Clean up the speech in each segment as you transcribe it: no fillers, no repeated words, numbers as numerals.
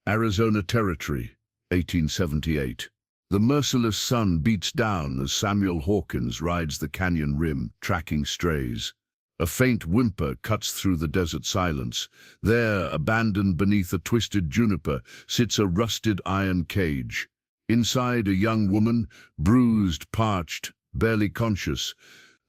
Arizona Territory, 1878. The merciless sun beats down as Samuel Hawkins rides the canyon rim, tracking strays. A faint whimper cuts through the desert silence. There, abandoned beneath a twisted juniper, sits a rusted iron cage. Inside, a young woman, bruised, parched, barely conscious.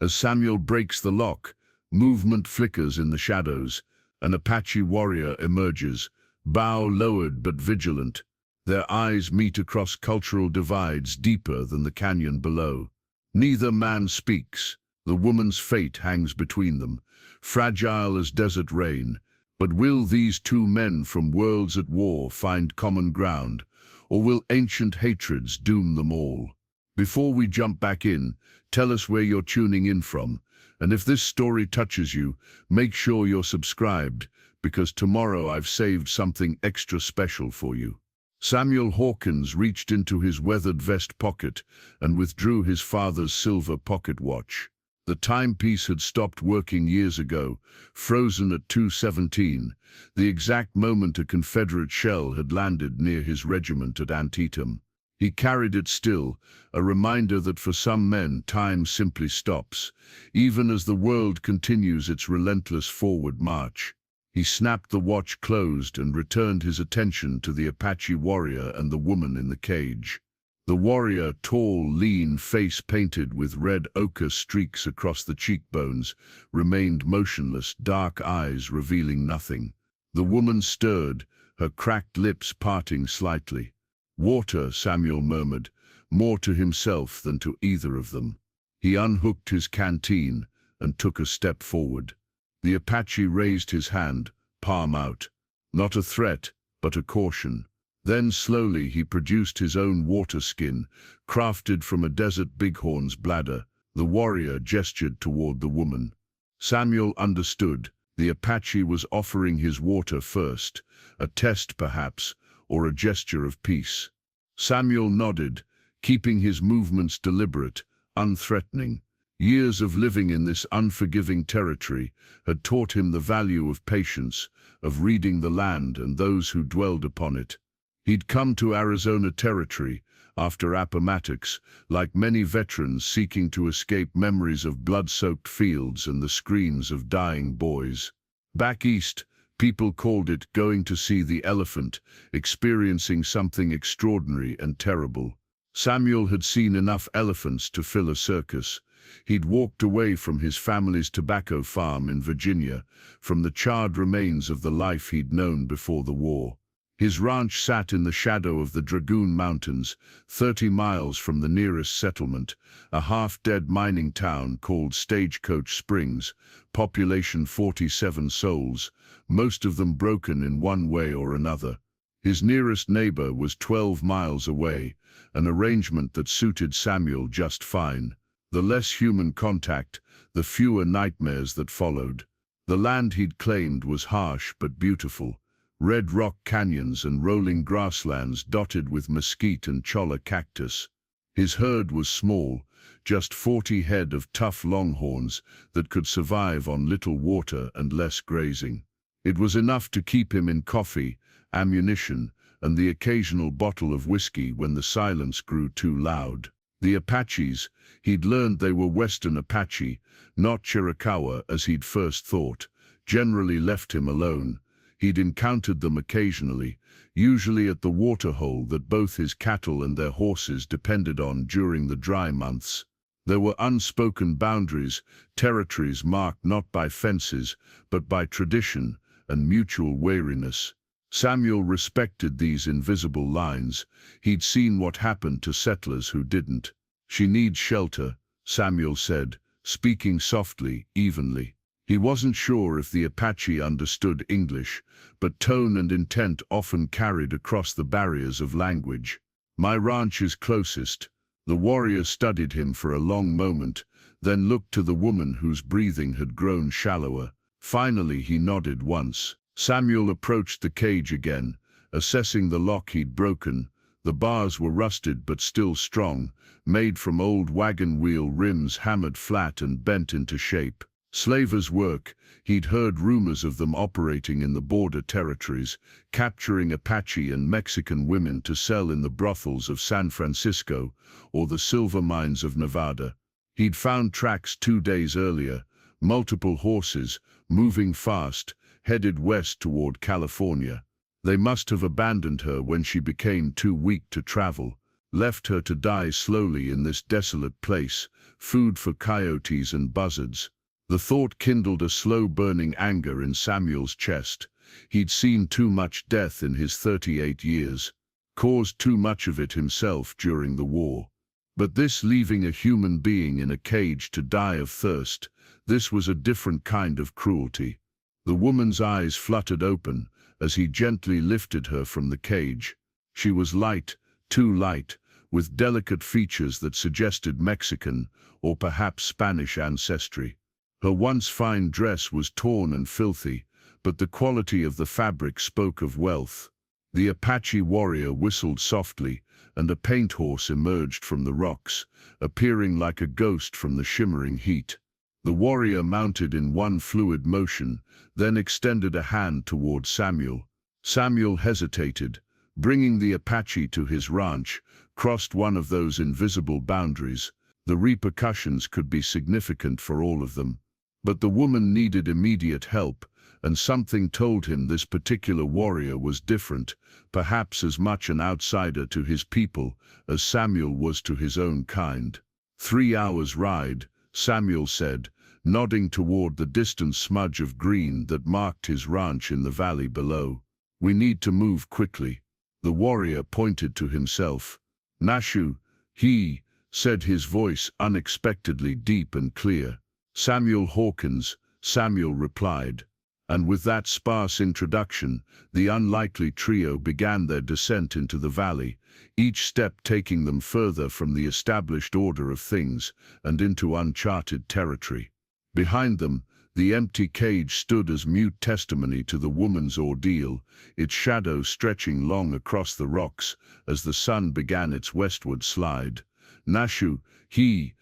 As Samuel breaks the lock, movement flickers in the shadows. An Apache warrior emerges, bow lowered but vigilant. Their eyes meet across cultural divides deeper than the canyon below. Neither man speaks. The woman's fate hangs between them, fragile as desert rain. But will these two men from worlds at war find common ground, or will ancient hatreds doom them all? Before we jump back in, tell us where you're tuning in from, and if this story touches you, make sure you're subscribed, because tomorrow I've saved something extra special for you. Samuel Hawkins reached into his weathered vest pocket and withdrew his father's silver pocket watch. The timepiece had stopped working years ago, frozen at 2:17, the exact moment a Confederate shell had landed near his regiment at Antietam. He carried it still, a reminder that for some men time simply stops, even as the world continues its relentless forward march. He snapped the watch closed and returned his attention to the Apache warrior and the woman in the cage. The warrior, tall, lean, face painted with red ochre streaks across the cheekbones, remained motionless, dark eyes revealing nothing. The woman stirred, her cracked lips parting slightly. "Water," Samuel murmured, more to himself than to either of them. He unhooked his canteen and took a step forward. The Apache raised his hand, palm out. Not a threat, but a caution. Then slowly he produced his own water skin, crafted from a desert bighorn's bladder. The warrior gestured toward the woman. Samuel understood. The Apache was offering his water first, a test perhaps, or a gesture of peace. Samuel nodded, keeping his movements deliberate, unthreatening. Years of living in this unforgiving territory had taught him the value of patience, of reading the land and those who dwelled upon it. He'd come to Arizona Territory after Appomattox, like many veterans seeking to escape memories of blood-soaked fields and the screams of dying boys. Back east, people called it going to see the elephant, experiencing something extraordinary and terrible. Samuel had seen enough elephants to fill a circus. He'd walked away from his family's tobacco farm in Virginia, from the charred remains of the life he'd known before the war. His ranch sat in the shadow of the Dragoon Mountains, 30 miles from the nearest settlement, a half-dead mining town called Stagecoach Springs, population 47 souls, most of them broken in one way or another. His nearest neighbor was 12 miles away, an arrangement that suited Samuel just fine. The less human contact, the fewer nightmares that followed. The land he'd claimed was harsh but beautiful. Red rock canyons and rolling grasslands dotted with mesquite and cholla cactus. His herd was small, just 40 head of tough longhorns that could survive on little water and less grazing. It was enough to keep him in coffee, ammunition, and the occasional bottle of whiskey when the silence grew too loud. The Apaches, he'd learned they were Western Apache, not Chiricahua as he'd first thought, generally left him alone. He'd encountered them occasionally, usually at the waterhole that both his cattle and their horses depended on during the dry months. There were unspoken boundaries, territories marked not by fences, but by tradition and mutual wariness. Samuel respected these invisible lines. He'd seen what happened to settlers who didn't. "She needs shelter," Samuel said, speaking softly, evenly. He wasn't sure if the Apache understood English, but tone and intent often carried across the barriers of language. "My ranch is closest." The warrior studied him for a long moment, then looked to the woman whose breathing had grown shallower. Finally he nodded once. Samuel approached the cage again, assessing the lock he'd broken. The bars were rusted but still strong, made from old wagon wheel rims hammered flat and bent into shape. Slavers' work, he'd heard rumors of them operating in the border territories, capturing Apache and Mexican women to sell in the brothels of San Francisco or the silver mines of Nevada. He'd found tracks 2 days earlier, multiple horses, moving fast, headed west toward California. They must have abandoned her when she became too weak to travel, left her to die slowly in this desolate place, food for coyotes and buzzards. The thought kindled a slow-burning anger in Samuel's chest. He'd seen too much death in his 38 years, caused too much of it himself during the war. But this, leaving a human being in a cage to die of thirst, this was a different kind of cruelty. The woman's eyes fluttered open as he gently lifted her from the cage. She was light, too light, with delicate features that suggested Mexican or perhaps Spanish ancestry. Her once fine dress was torn and filthy, but the quality of the fabric spoke of wealth. The Apache warrior whistled softly, and a paint horse emerged from the rocks, appearing like a ghost from the shimmering heat. The warrior mounted in one fluid motion, then extended a hand toward Samuel. Samuel hesitated, bringing the Apache to his ranch, crossed one of those invisible boundaries. The repercussions could be significant for all of them. But the woman needed immediate help, and something told him this particular warrior was different, perhaps as much an outsider to his people as Samuel was to his own kind. 3 hours' ride, Samuel said, nodding toward the distant smudge of green that marked his ranch in the valley below. We need to move quickly. The warrior pointed to himself. Nashu, he, said, his voice unexpectedly deep and clear. Samuel Hawkins, Samuel replied. And with that sparse introduction, the unlikely trio began their descent into the valley, each step taking them further from the established order of things and into uncharted territory. Behind them, the empty cage stood as mute testimony to the woman's ordeal, its shadow stretching long across the rocks as the sun began its westward slide. Nashu, he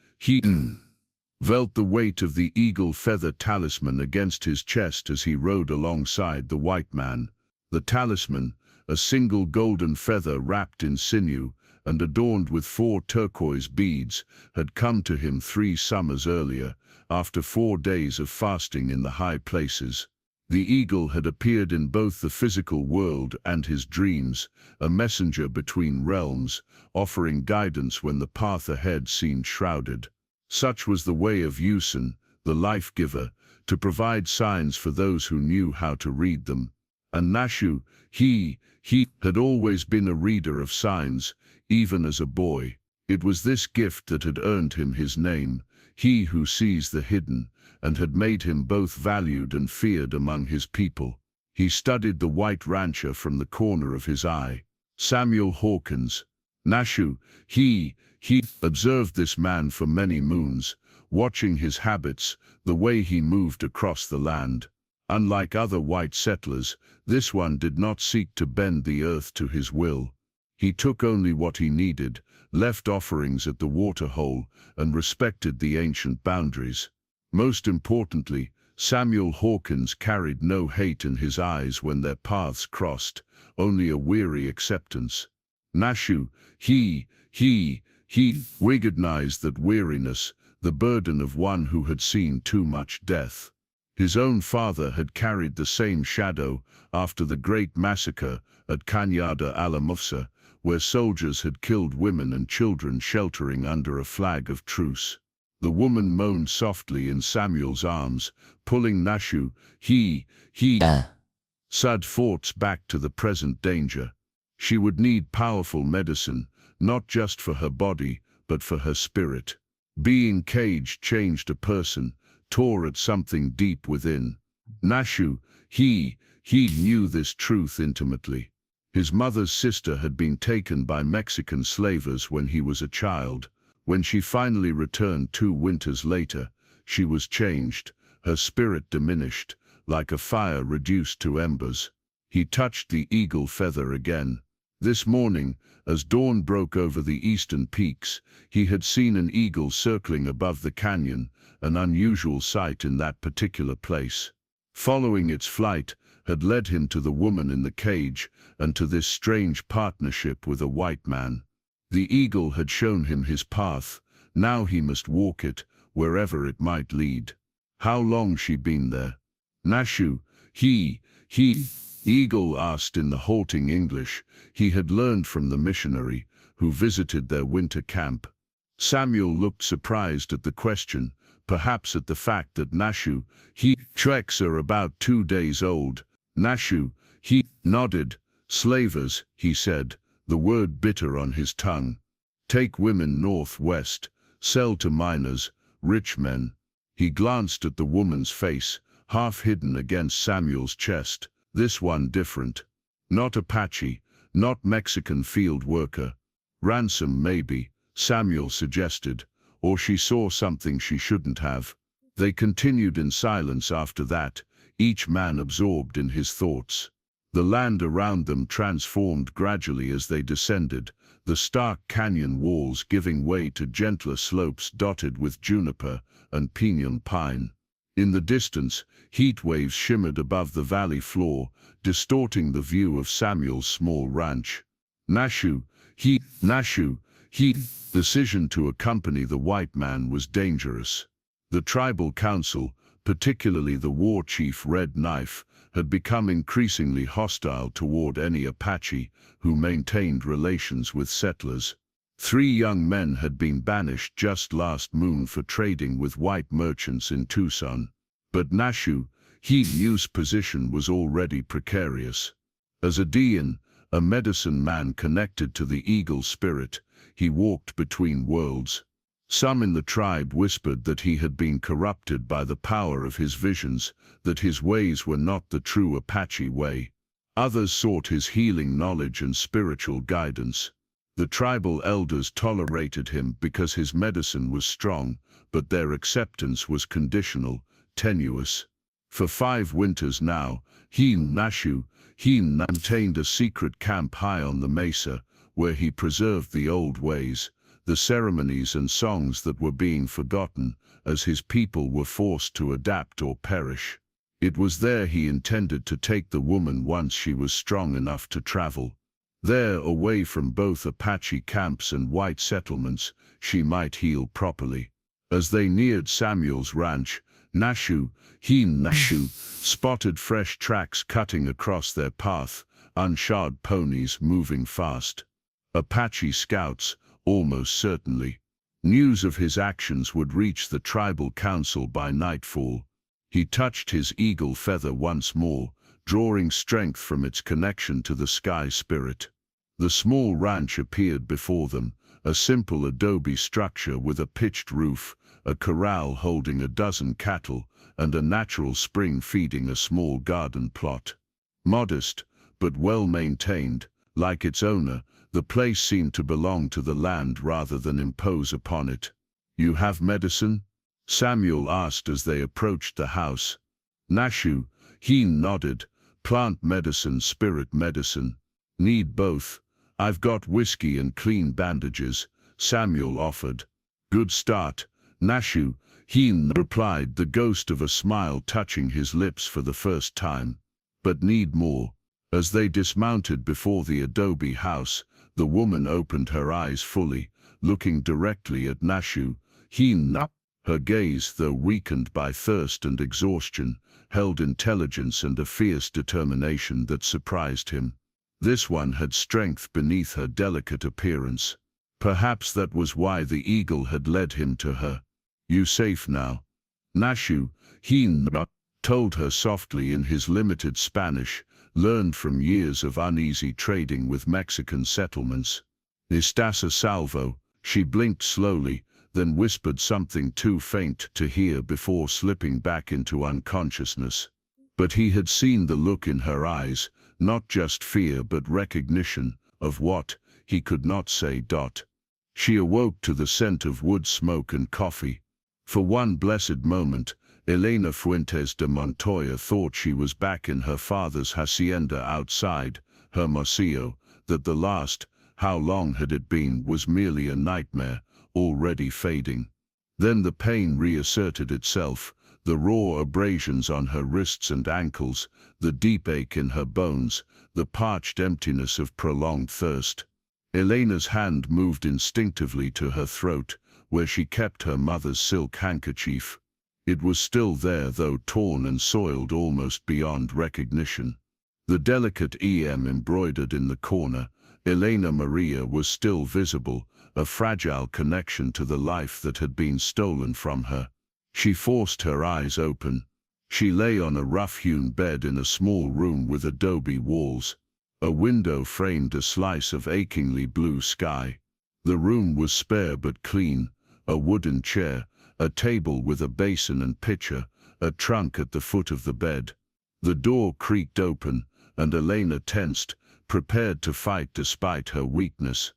felt the weight of the eagle feather talisman against his chest as he rode alongside the white man. The talisman, a single golden feather wrapped in sinew and adorned with 4 turquoise beads, had come to him 3 summers earlier, after 4 days of fasting in the high places. The eagle had appeared in both the physical world and his dreams, a messenger between realms, offering guidance when the path ahead seemed shrouded. Such was the way of Yusen, the life-giver, to provide signs for those who knew how to read them. And Nashu, he had always been a reader of signs, even as a boy. It was this gift that had earned him his name, he who sees the hidden, and had made him both valued and feared among his people. He studied the white rancher from the corner of his eye. Samuel Hawkins. Nashu, he observed this man for many moons, watching his habits, the way he moved across the land. Unlike other white settlers, this one did not seek to bend the earth to his will. He took only what he needed, left offerings at the waterhole, and respected the ancient boundaries. Most importantly, Samuel Hawkins carried no hate in his eyes when their paths crossed, only a weary acceptance. Nashu, he recognized that weariness, the burden of one who had seen too much death. His own father had carried the same shadow after the great massacre at Cañada Alamosa, where soldiers had killed women and children sheltering under a flag of truce. The woman moaned softly in Samuel's arms, pulling Nashu, Sud thoughts back to the present danger. She would need powerful medicine, not just for her body, but for her spirit. Being caged changed a person, tore at something deep within. Nashu, he knew this truth intimately. His mother's sister had been taken by Mexican slavers when he was a child. When she finally returned 2 winters later, she was changed, her spirit diminished, like a fire reduced to embers. He touched the eagle feather again. This morning, as dawn broke over the eastern peaks, he had seen an eagle circling above the canyon, an unusual sight in that particular place. Following its flight had led him to the woman in the cage and to this strange partnership with a white man. The eagle had shown him his path, now he must walk it, wherever it might lead. How long she been there? Nashu, he, Eagle asked in the halting English he had learned from the missionary who visited their winter camp. Samuel looked surprised at the question, perhaps at the fact that Nashu, he, treks are about 2 days old. Nashu, he, nodded. Slavers, he said, the word bitter on his tongue. Take women northwest, sell to miners, rich men. He glanced at the woman's face, half hidden against Samuel's chest. This one different. Not Apache, not Mexican field worker. Ransom maybe, Samuel suggested, or she saw something she shouldn't have. They continued in silence after that, each man absorbed in his thoughts. The land around them transformed gradually as they descended, the stark canyon walls giving way to gentler slopes dotted with juniper and pinon pine. In the distance, heat waves shimmered above the valley floor, distorting the view of Samuel's small ranch. Nashu, he, decision to accompany the white man was dangerous. The tribal council, particularly the war chief Red Knife, had become increasingly hostile toward any Apache who maintained relations with settlers. 3 young men had been banished just last moon for trading with white merchants in Tucson. But Nashu, Yu's position was already precarious. As a Dean, a medicine man connected to the eagle spirit, he walked between worlds. Some in the tribe whispered that he had been corrupted by the power of his visions, that his ways were not the true Apache way. Others sought his healing knowledge and spiritual guidance. The tribal elders tolerated him because his medicine was strong, but their acceptance was conditional, tenuous. For 5 winters now, Nashu maintained a secret camp high on the mesa, where he preserved the old ways, the ceremonies and songs that were being forgotten, as his people were forced to adapt or perish. It was there he intended to take the woman once she was strong enough to travel. There, away from both Apache camps and white settlements, she might heal properly. As they neared Samuel's ranch, Nashu spotted fresh tracks cutting across their path, unshod ponies moving fast. Apache scouts, almost certainly. News of his actions would reach the tribal council by nightfall. He touched his eagle feather once more, drawing strength from its connection to the sky spirit. The small ranch appeared before them, a simple adobe structure with a pitched roof, a corral holding a dozen cattle, and a natural spring feeding a small garden plot. Modest, but well-maintained, like its owner, the place seemed to belong to the land rather than impose upon it. "You have medicine?" Samuel asked as they approached the house. Nashu, he nodded. "Plant medicine, spirit medicine. Need both." "I've got whiskey and clean bandages," Samuel offered. "Good start." Nashu, he replied, the ghost of a smile touching his lips for the first time. "But need more." As they dismounted before the adobe house, the woman opened her eyes fully, looking directly at Nashu. Her gaze, though weakened by thirst and exhaustion, held intelligence and a fierce determination that surprised him. This one had strength beneath her delicate appearance. Perhaps that was why the eagle had led him to her. "You safe now?" Nashu, he told her softly in his limited Spanish, learned from years of uneasy trading with Mexican settlements. "Estás a salvo." She blinked slowly, then whispered something too faint to hear before slipping back into unconsciousness. But he had seen the look in her eyes, not just fear but recognition, of what, he could not say. She awoke to the scent of wood smoke and coffee. For one blessed moment, Elena Fuentes de Montoya thought she was back in her father's hacienda outside, Hermosillo, that the last, how long had it been, was merely a nightmare, already fading. Then the pain reasserted itself, the raw abrasions on her wrists and ankles, the deep ache in her bones, the parched emptiness of prolonged thirst. Elena's hand moved instinctively to her throat, where she kept her mother's silk handkerchief. It was still there, though torn and soiled almost beyond recognition. The delicate em embroidered in the corner, Elena Maria, was still visible, a fragile connection to the life that had been stolen from her. She forced her eyes open. She lay on a rough-hewn bed in a small room with adobe walls. A window framed a slice of achingly blue sky. The room was spare but clean, a wooden chair, a table with a basin and pitcher, a trunk at the foot of the bed. The door creaked open, and Elena tensed, prepared to fight despite her weakness.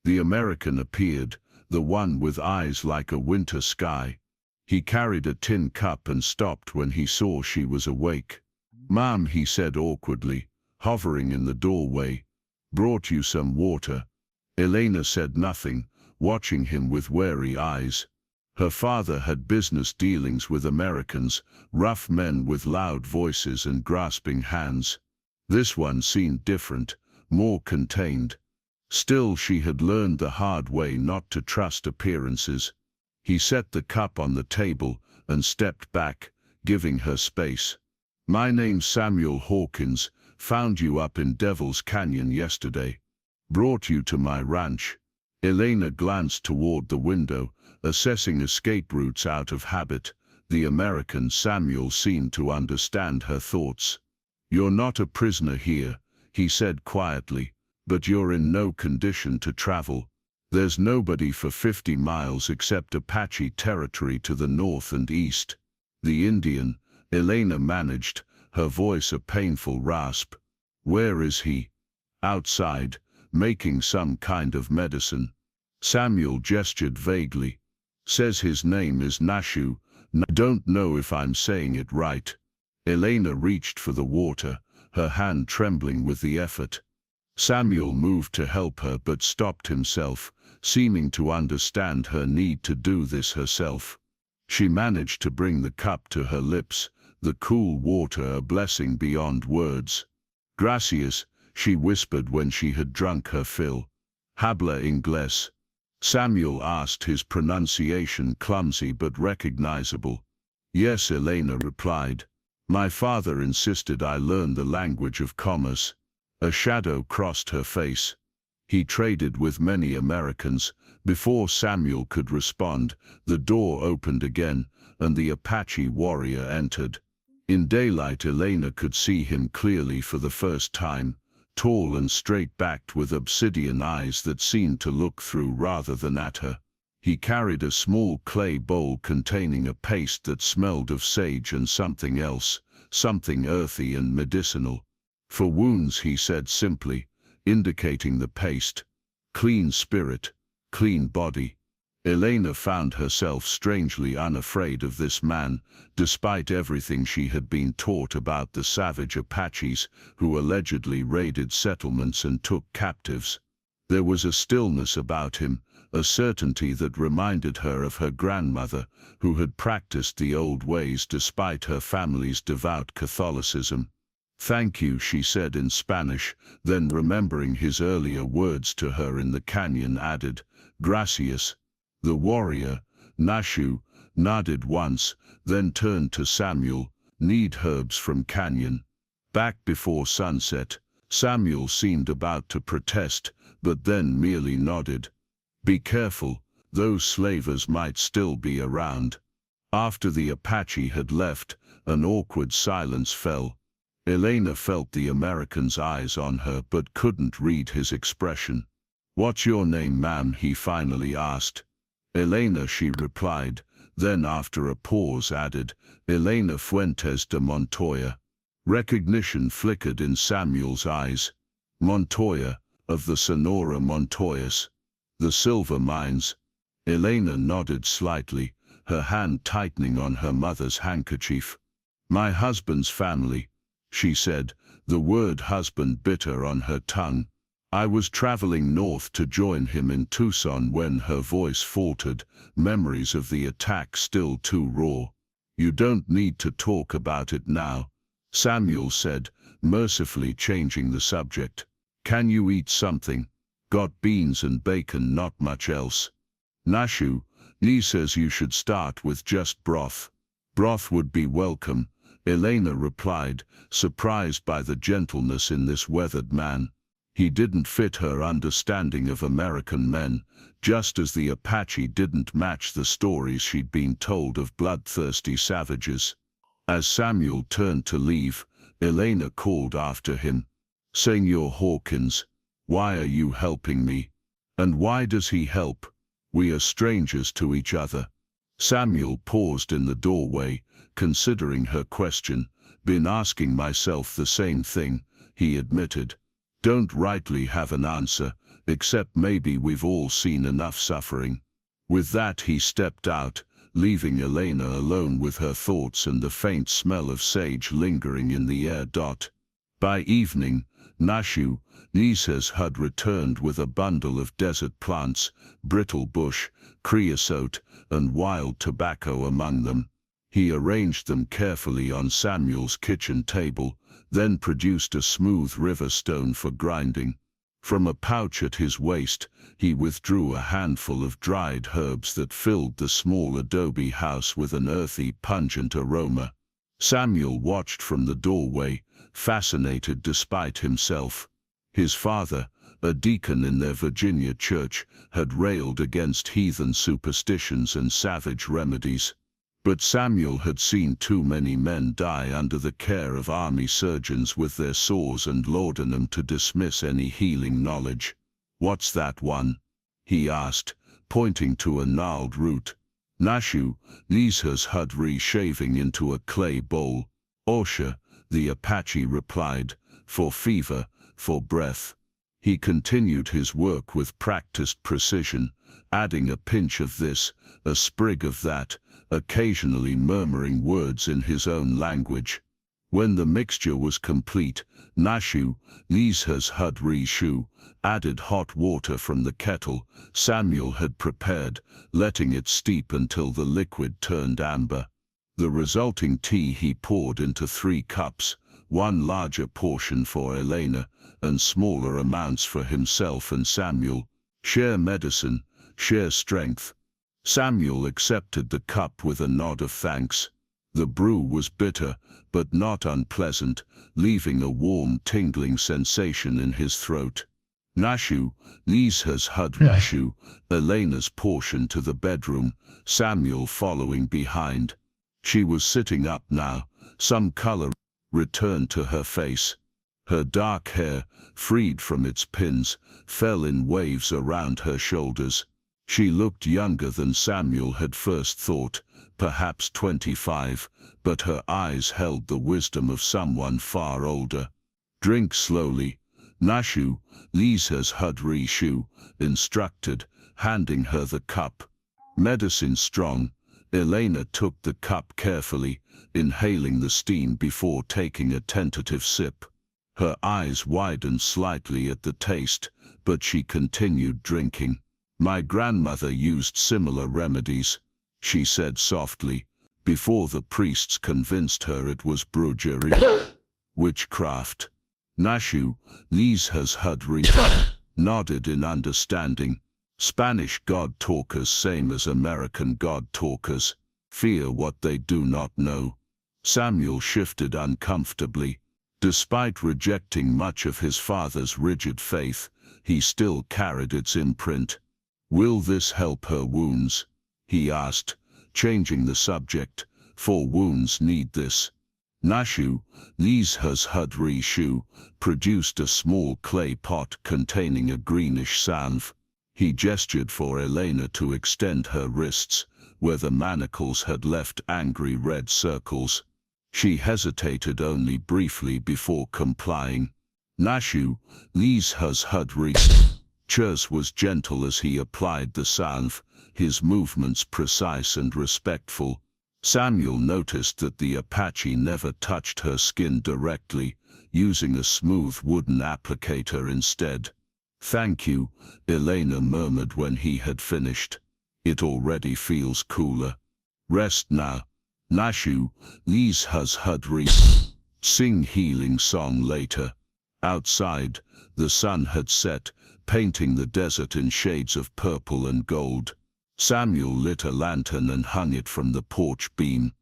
The American appeared, the one with eyes like a winter sky. He carried a tin cup and stopped when he saw she was awake. "Ma'am," he said awkwardly, hovering in the doorway. "Brought you some water." Elena said nothing, watching him with wary eyes. Her father had business dealings with Americans, rough men with loud voices and grasping hands. This one seemed different, more contained. Still, she had learned the hard way not to trust appearances. He set the cup on the table and stepped back, giving her space. "My name's Samuel Hawkins. Found you up in Devil's Canyon yesterday. Brought you to my ranch." Elena glanced toward the window, assessing escape routes out of habit. The American Samuel seemed to understand her thoughts. "You're not a prisoner here," he said quietly, "but you're in no condition to travel. There's nobody for 50 miles except Apache territory to the north and east." "The Indian," Elena managed, her voice a painful rasp. "Where is he?" "Outside, making some kind of medicine." Samuel gestured vaguely. "Says his name is Nashu. Don't know if I'm saying it right." Elena reached for the water, her hand trembling with the effort. Samuel moved to help her but stopped himself, seeming to understand her need to do this herself. She managed to bring the cup to her lips, the cool water a blessing beyond words. "Gracias," she whispered when she had drunk her fill. "Habla inglés?" Samuel asked, his pronunciation clumsy but recognizable. "Yes," Elena replied. "My father insisted I learn the language of commerce." A shadow crossed her face. He traded with many Americans. Before Samuel could respond, the door opened again, and the Apache warrior entered. In daylight, Elena could see him clearly for the first time, tall and straight-backed with obsidian eyes that seemed to look through rather than at her. He carried a small clay bowl containing a paste that smelled of sage and something else, something earthy and medicinal. "For wounds," he said simply, indicating the paste. "Clean spirit, clean body." Elena found herself strangely unafraid of this man, despite everything she had been taught about the savage Apaches who allegedly raided settlements and took captives. There was a stillness about him, a certainty that reminded her of her grandmother, who had practiced the old ways despite her family's devout Catholicism. "Thank you," she said in Spanish, then remembering his earlier words to her in the canyon added, "Gracias." The warrior, Nashu, nodded once, then turned to Samuel. "Need herbs from canyon." Back before sunset, Samuel seemed about to protest, but then merely nodded. "Be careful, those slavers might still be around." After the Apache had left, an awkward silence fell. Elena felt the American's eyes on her but couldn't read his expression. "What's your name, ma'am?" he finally asked. "Elena," she replied, then after a pause added, "Elena Fuentes de Montoya." Recognition flickered in Samuel's eyes. "Montoya, of the Sonora Montoyas. The silver mines." Elena nodded slightly, her hand tightening on her mother's handkerchief. "My husband's family," she said, the word husband bitter on her tongue. I was traveling north to join him in Tucson when her voice faltered, memories of the attack still too raw. You don't need to talk about it now, Samuel said, mercifully changing the subject. Can you eat something? Got beans and bacon, not much else. Nashu, Lee says you should start with just broth. Broth would be welcome, Elena replied, surprised by the gentleness in this weathered man. He didn't fit her understanding of American men, just as the Apache didn't match the stories she'd been told of bloodthirsty savages. As Samuel turned to leave, Elena called after him. Senor Hawkins, why are you helping me? And why does he help? We are strangers to each other. Samuel paused in the doorway, considering her question. Been asking myself the same thing, he admitted. Don't rightly have an answer, except maybe we've all seen enough suffering. With that he stepped out, leaving Elena alone with her thoughts and the faint smell of sage lingering in the air. By evening, Nashu, Lisa's had returned with a bundle of desert plants, brittle bush, creosote, and wild tobacco among them. He arranged them carefully on Samuel's kitchen table, then produced a smooth river stone for grinding. From a pouch at his waist, he withdrew a handful of dried herbs that filled the small adobe house with an earthy, pungent aroma. Samuel watched from the doorway, fascinated despite himself. His father, a deacon in their Virginia church, had railed against heathen superstitions and savage remedies. But Samuel had seen too many men die under the care of army surgeons with their saws and laudanum to dismiss any healing knowledge. What's that one? He asked, pointing to a gnarled root. Nashu, Lisa's had reshaving into a clay bowl. Osha, the Apache replied, for fever, for breath. He continued his work with practiced precision, adding a pinch of this, a sprig of that, occasionally murmuring words in his own language. When the mixture was complete, Nashu, Lisa's had reshu, added hot water from the kettle Samuel had prepared, letting it steep until the liquid turned amber. The resulting tea he poured into 3 cups, one larger portion for Elena, and smaller amounts for himself and Samuel. Share medicine, share strength. Samuel accepted the cup with a nod of thanks. The brew was bitter, but not unpleasant, leaving a warm, tingling sensation in his throat. Nashu, Lisa's had Nashu, Elena's portion to the bedroom, Samuel following behind. She was sitting up now, some color returned to her face. Her dark hair, freed from its pins, fell in waves around her shoulders. She looked younger than Samuel had first thought, perhaps 25, but her eyes held the wisdom of someone far older. Drink slowly, Nashu, Lisa's had reshu, instructed, handing her the cup. Medicine strong. Elena took the cup carefully, inhaling the steam before taking a tentative sip. Her eyes widened slightly at the taste, but she continued drinking. My grandmother used similar remedies, she said softly, before the priests convinced her it was brujery, witchcraft. Nashu, Lisa's had nodded in understanding. Spanish God talkers same as American God talkers, fear what they do not know. Samuel shifted uncomfortably. Despite rejecting much of his father's rigid faith, he still carried its imprint. Will this help her wounds? He asked, changing the subject, for wounds need this. Nashu, Lisa's had reshu, produced a small clay pot containing a greenish salve. He gestured for Elena to extend her wrists, where the manacles had left angry red circles. She hesitated only briefly before complying. Nashu, Lisa's had Chers was gentle as he applied the salve, his movements precise and respectful. Samuel noticed that the Apache never touched her skin directly, using a smooth wooden applicator instead. "Thank you," Elena murmured when he had finished. "It already feels cooler. Rest now. Nashu, these has hudri. Sing healing song later." Outside, the sun had set, painting the desert in shades of purple and gold. Samuel lit a lantern and hung it from the porch beam.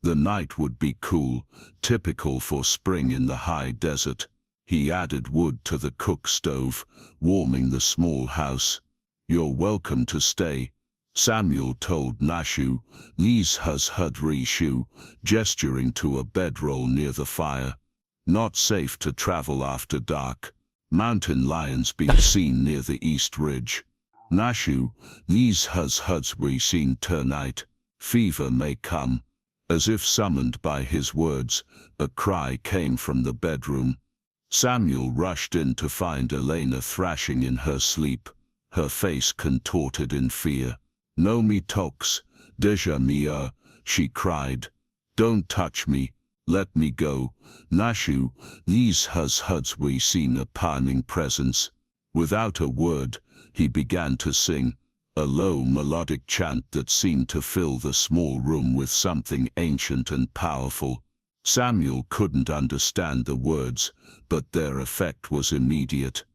The night would be cool, typical for spring in the high desert. He added wood to the cook stove, warming the small house. "You're welcome to stay," Samuel told Nashu. "These has hudri shu," gesturing to a bedroll near the fire. "Not safe to travel after dark. Mountain lions been seen near the east ridge." "Nashu, these has we seen tonight. Fever may come." As if summoned by his words, a cry came from the bedroom. Samuel rushed in to find Elena thrashing in her sleep, her face contorted in fear. "No me tox, deja mia," she cried. "Don't touch me, let me go. Nashu, these has we seen a pining presence." Without a word, he began to sing, a low melodic chant that seemed to fill the small room with something ancient and powerful. Samuel couldn't understand the words, but their effect was immediate.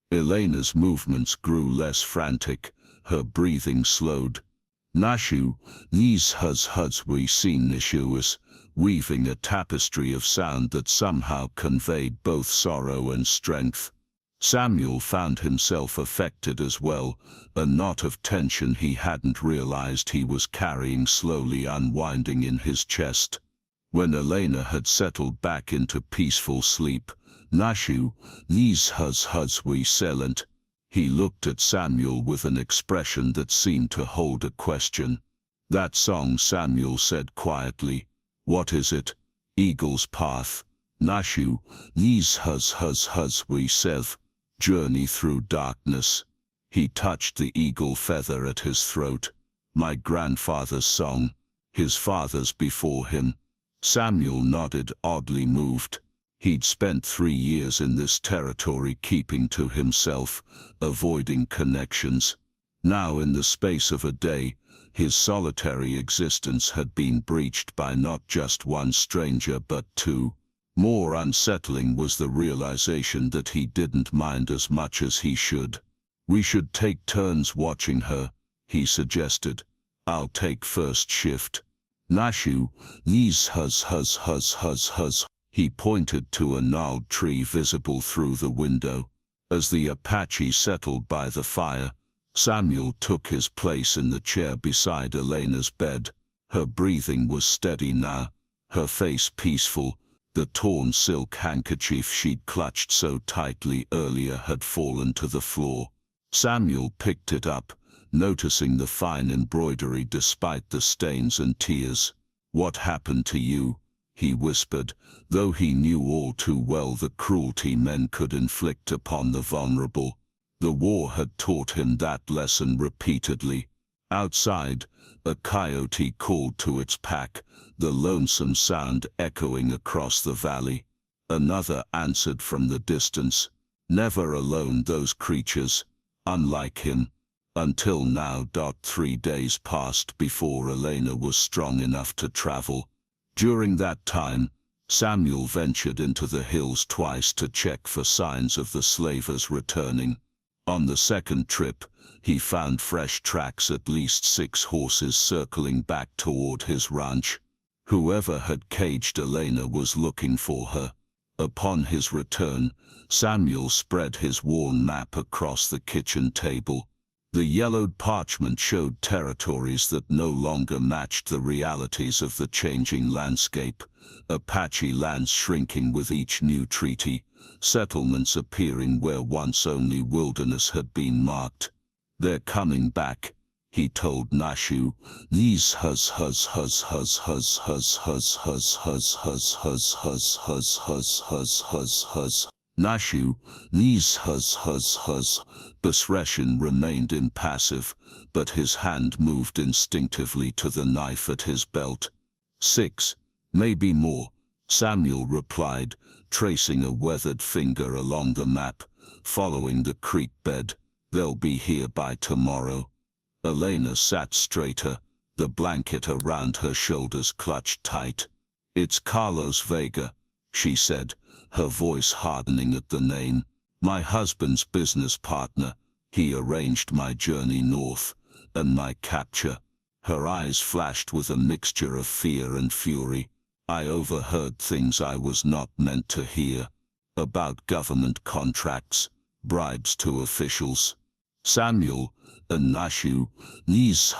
Elena's movements grew less frantic, her breathing slowed. "Nashu, these has we seen Nishuas," weaving a tapestry of sound that somehow conveyed both sorrow and strength. Samuel found himself affected as well, a knot of tension he hadn't realized he was carrying slowly unwinding in his chest. When Elena had settled back into peaceful sleep, "Nashu, these has we silent." He looked at Samuel with an expression that seemed to hold a question. "That song," Samuel said quietly. "What is it?" "Eagle's Path. Nashu, these has we sev. Journey through darkness." He touched the eagle feather at his throat. "My grandfather's song. His father's before him." Samuel nodded, oddly moved. He'd spent 3 years in this territory keeping to himself, avoiding connections. Now in the space of a day, his solitary existence had been breached by not just one stranger but 2. More unsettling was the realization that he didn't mind as much as he should. "We should take turns watching her," he suggested. "I'll take first shift." "Nashu, these has. He pointed to a gnarled tree visible through the window. As the Apache settled by the fire, Samuel took his place in the chair beside Elena's bed. Her breathing was steady now, her face peaceful. The torn silk handkerchief she'd clutched so tightly earlier had fallen to the floor. Samuel picked it up, noticing the fine embroidery despite the stains and tears. "What happened to you?" he whispered, though he knew all too well the cruelty men could inflict upon the vulnerable. The war had taught him that lesson repeatedly. Outside, a coyote called to its pack, the lonesome sound echoing across the valley. Another answered from the distance. Never alone, those creatures, unlike him. Until now. 3 days passed before Elena was strong enough to travel. During that time, Samuel ventured into the hills twice to check for signs of the slavers returning. On the second trip, he found fresh tracks, at least 6 horses circling back toward his ranch. Whoever had caged Elena was looking for her. Upon his return, Samuel spread his worn map across the kitchen table. The yellowed parchment showed territories that no longer matched the realities of the changing landscape. Apache lands shrinking with each new treaty, settlements appearing where once only wilderness had been marked. "They're coming back," he told Nashu. "These has. Nashu, these has. Basreshin remained impassive, but his hand moved instinctively to the knife at his belt. 6, maybe more," Samuel replied, tracing a weathered finger along the map. following the creek bed. They'll be here by tomorrow. Elena sat straighter, the blanket around her shoulders clutched tight. It's Carlos Vega, she said, her voice hardening at the name. My husband's business partner. He arranged my journey north, and my capture. Her eyes flashed with a mixture of fear and fury. I overheard things I was not meant to hear. About government contracts, bribes to officials. Samuel, and Nashu, these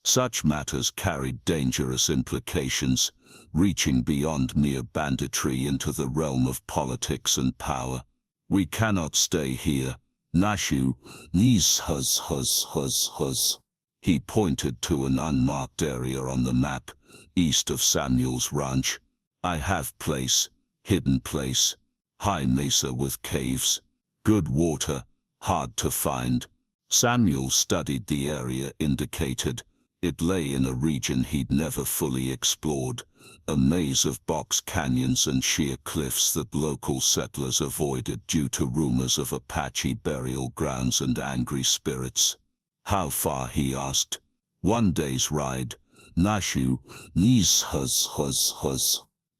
Such matters carried dangerous implications, reaching beyond mere banditry into the realm of politics and power. We cannot stay here. Nashu, these He pointed to an unmarked area on the map, east of Samuel's ranch. I have place, hidden place, high mesa with caves, good water, hard to find. Samuel studied the area indicated. It lay in a region he'd never fully explored, a maze of box canyons and sheer cliffs that local settlers avoided due to rumors of Apache burial grounds and angry spirits. How far, he asked. 1 day's ride. Nashu, these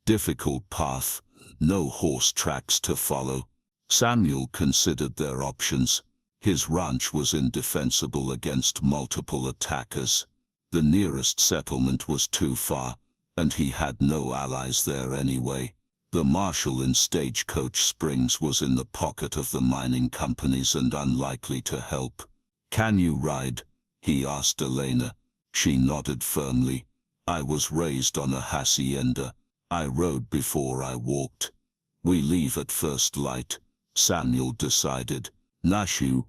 Difficult path, no horse tracks to follow. Samuel considered their options. His ranch was indefensible against multiple attackers. The nearest settlement was too far, and he had no allies there anyway. The marshal in Stagecoach Springs was in the pocket of the mining companies and unlikely to help. Can you ride? He asked Elena. She nodded firmly. I was raised on a hacienda. I rode before I walked. We leave at first light, Samuel decided. Nashu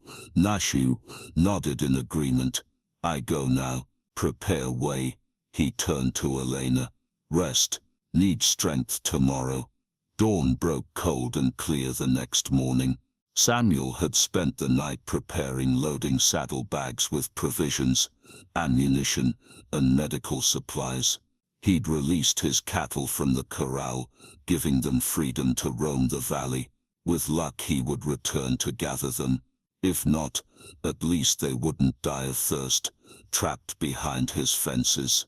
nodded in agreement. I go now. Prepare way. He turned to Elena. Rest. Need strength tomorrow. Dawn broke cold and clear the next morning. Samuel had spent the night preparing loading saddlebags with provisions, ammunition, and medical supplies. He'd released his cattle from the corral, giving them freedom to roam the valley. With luck he would return to gather them. If not, at least they wouldn't die of thirst, trapped behind his fences.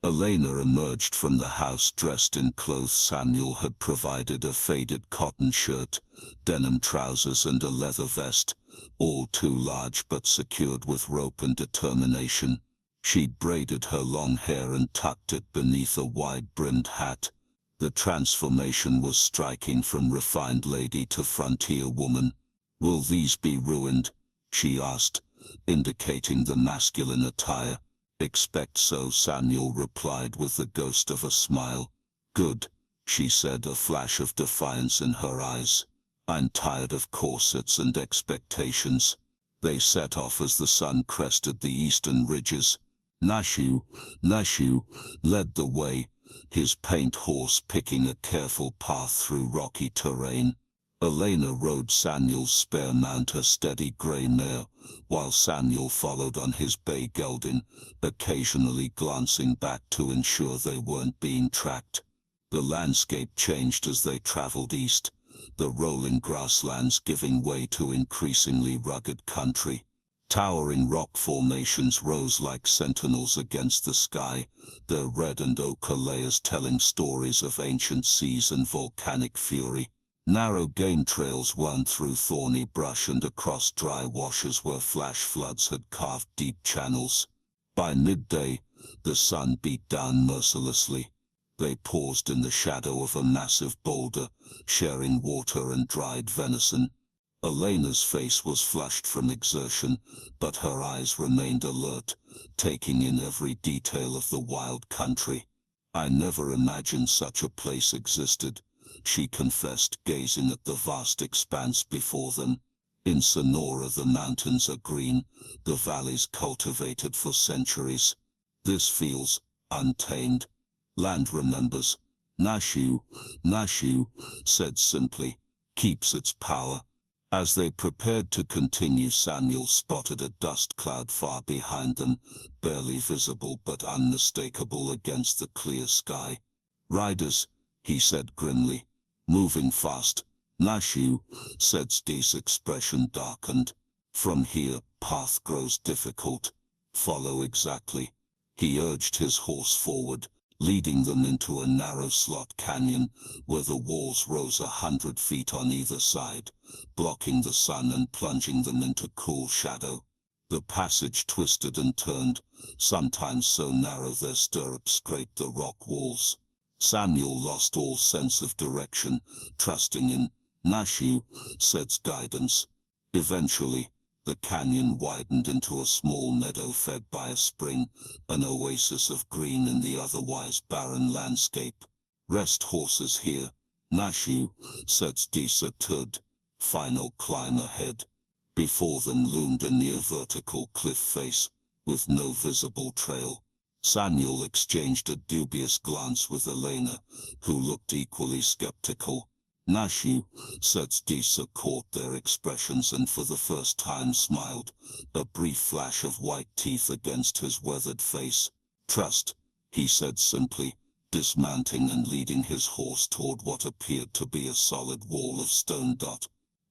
Elena emerged from the house dressed in clothes Samuel had provided, a faded cotton shirt, denim trousers and a leather vest, all too large but secured with rope and determination. She'd braided her long hair and tucked it beneath a wide-brimmed hat. The transformation was striking, from refined lady to frontier woman. Will these be ruined? She asked, indicating the masculine attire. Expect so, Samuel replied with the ghost of a smile. Good, she said, a flash of defiance in her eyes. I'm tired of corsets and expectations. They set off as the sun crested the eastern ridges. Nashu led the way, his paint horse picking a careful path through rocky terrain. Elena rode Samuel's spare mount, a steady grey mare, while Samuel followed on his bay gelding, occasionally glancing back to ensure they weren't being tracked. The landscape changed as they traveled east, the rolling grasslands giving way to increasingly rugged country. Towering rock formations rose like sentinels against the sky, their red and ochre layers telling stories of ancient seas and volcanic fury. Narrow game trails wound through thorny brush and across dry washes where flash floods had carved deep channels. By midday, the sun beat down mercilessly. They paused in the shadow of a massive boulder, sharing water and dried venison. Elena's face was flushed from exertion, but her eyes remained alert, taking in every detail of the wild country. I never imagined such a place existed, she confessed, gazing at the vast expanse before them. In Sonora the mountains are green, the valleys cultivated for centuries. This feels untamed. Land remembers. Nashu said simply, keeps its power. As they prepared to continue, Samuel spotted a dust cloud far behind them, barely visible but unmistakable against the clear sky. Riders, he said grimly, moving fast, Nashu, said Steve's expression darkened. From here, path grows difficult. Follow exactly. He urged his horse forward, leading them into a narrow slot canyon, where the walls rose 100 feet on either side, blocking the sun and plunging them into cool shadow. The passage twisted and turned, sometimes so narrow their stirrups scraped the rock walls. Samuel lost all sense of direction, trusting in Nashu, said's guidance. Eventually, the canyon widened into a small meadow fed by a spring, an oasis of green in the otherwise barren landscape. Rest horses here, Nashu, said Disa Tud. Final climb ahead. Before them loomed a near vertical cliff face, with no visible trail. Samuel exchanged a dubious glance with Elena, who looked equally skeptical. Nashu, said Disa, caught their expressions and for the first time smiled, a brief flash of white teeth against his weathered face. Trust, he said simply, dismounting and leading his horse toward what appeared to be a solid wall of stone.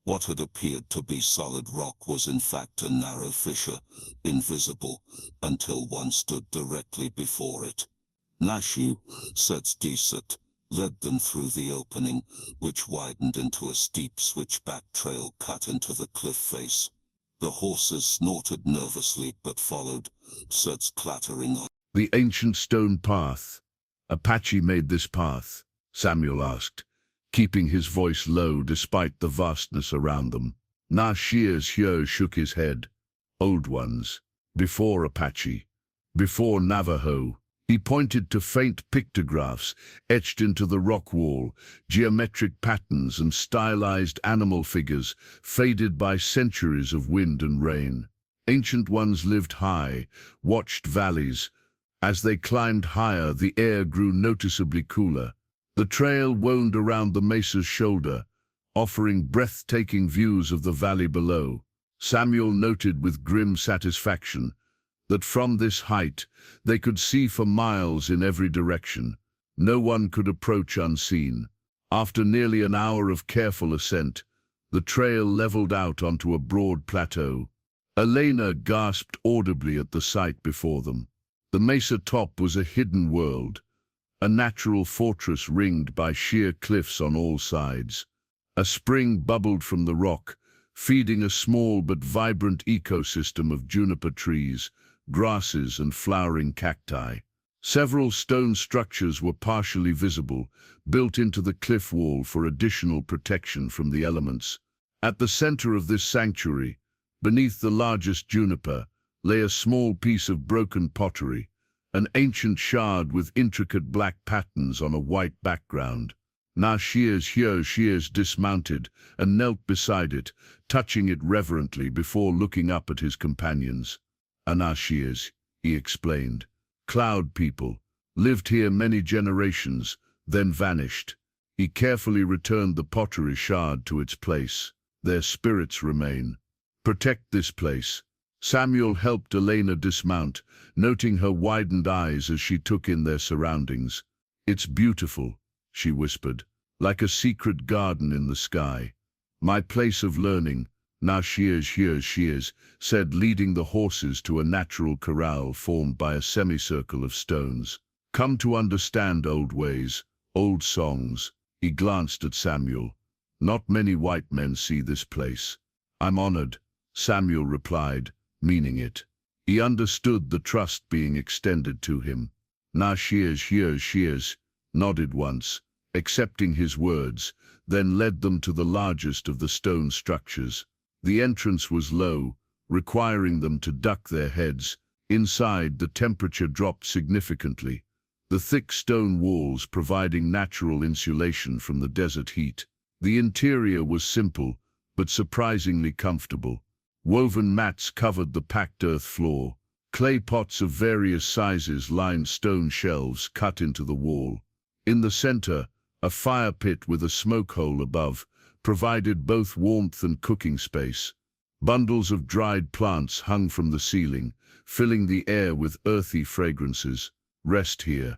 What had appeared to be solid rock was in fact a narrow fissure, invisible, until one stood directly before it. Nashu, said Desat, led them through the opening, which widened into a steep switchback trail cut into the cliff face. The horses snorted nervously but followed, Suds clattering on. The ancient stone path. Apache made this path, Samuel asked, keeping his voice low despite the vastness around them. Nashu shook his head. Old ones. Before Apache. Before Navajo. He pointed to faint pictographs etched into the rock wall, geometric patterns and stylized animal figures faded by centuries of wind and rain. Ancient ones lived high, watched valleys. As they climbed higher, the air grew noticeably cooler. The trail wound around the mesa's shoulder, offering breathtaking views of the valley below. Samuel noted with grim satisfaction that from this height they could see for miles in every direction. No one could approach unseen. After nearly an hour of careful ascent, the trail leveled out onto a broad plateau. Elena gasped audibly at the sight before them. The mesa top was a hidden world, a natural fortress ringed by sheer cliffs on all sides. A spring bubbled from the rock, feeding a small but vibrant ecosystem of juniper trees, grasses and flowering cacti. Several stone structures were partially visible, built into the cliff wall for additional protection from the elements. At the center of this sanctuary, beneath the largest juniper, lay a small piece of broken pottery, an ancient shard with intricate black patterns on a white background. Shears dismounted and knelt beside it, touching it reverently before looking up at his companions. Anashias, he explained. Cloud people, lived here many generations, then vanished. He carefully returned the pottery shard to its place. Their spirits remain. Protect this place. Samuel helped Elena dismount, noting her widened eyes as she took in their surroundings. It's beautiful, she whispered, like a secret garden in the sky. My place of learning. Now shears, said, leading the horses to a natural corral formed by a semicircle of stones. Come to understand old ways, old songs. He glanced at Samuel. Not many white men see this place. I'm honored, Samuel replied, meaning it. He understood the trust being extended to him. Now shears, nodded once, accepting his words, then led them to the largest of the stone structures. The entrance was low, requiring them to duck their heads. Inside, the temperature dropped significantly, the thick stone walls providing natural insulation from the desert heat. The interior was simple, but surprisingly comfortable. Woven mats covered the packed earth floor. Clay pots of various sizes lined stone shelves cut into the wall. In the center, a fire pit with a smoke hole above provided both warmth and cooking space. Bundles of dried plants hung from the ceiling, filling the air with earthy fragrances. Rest here,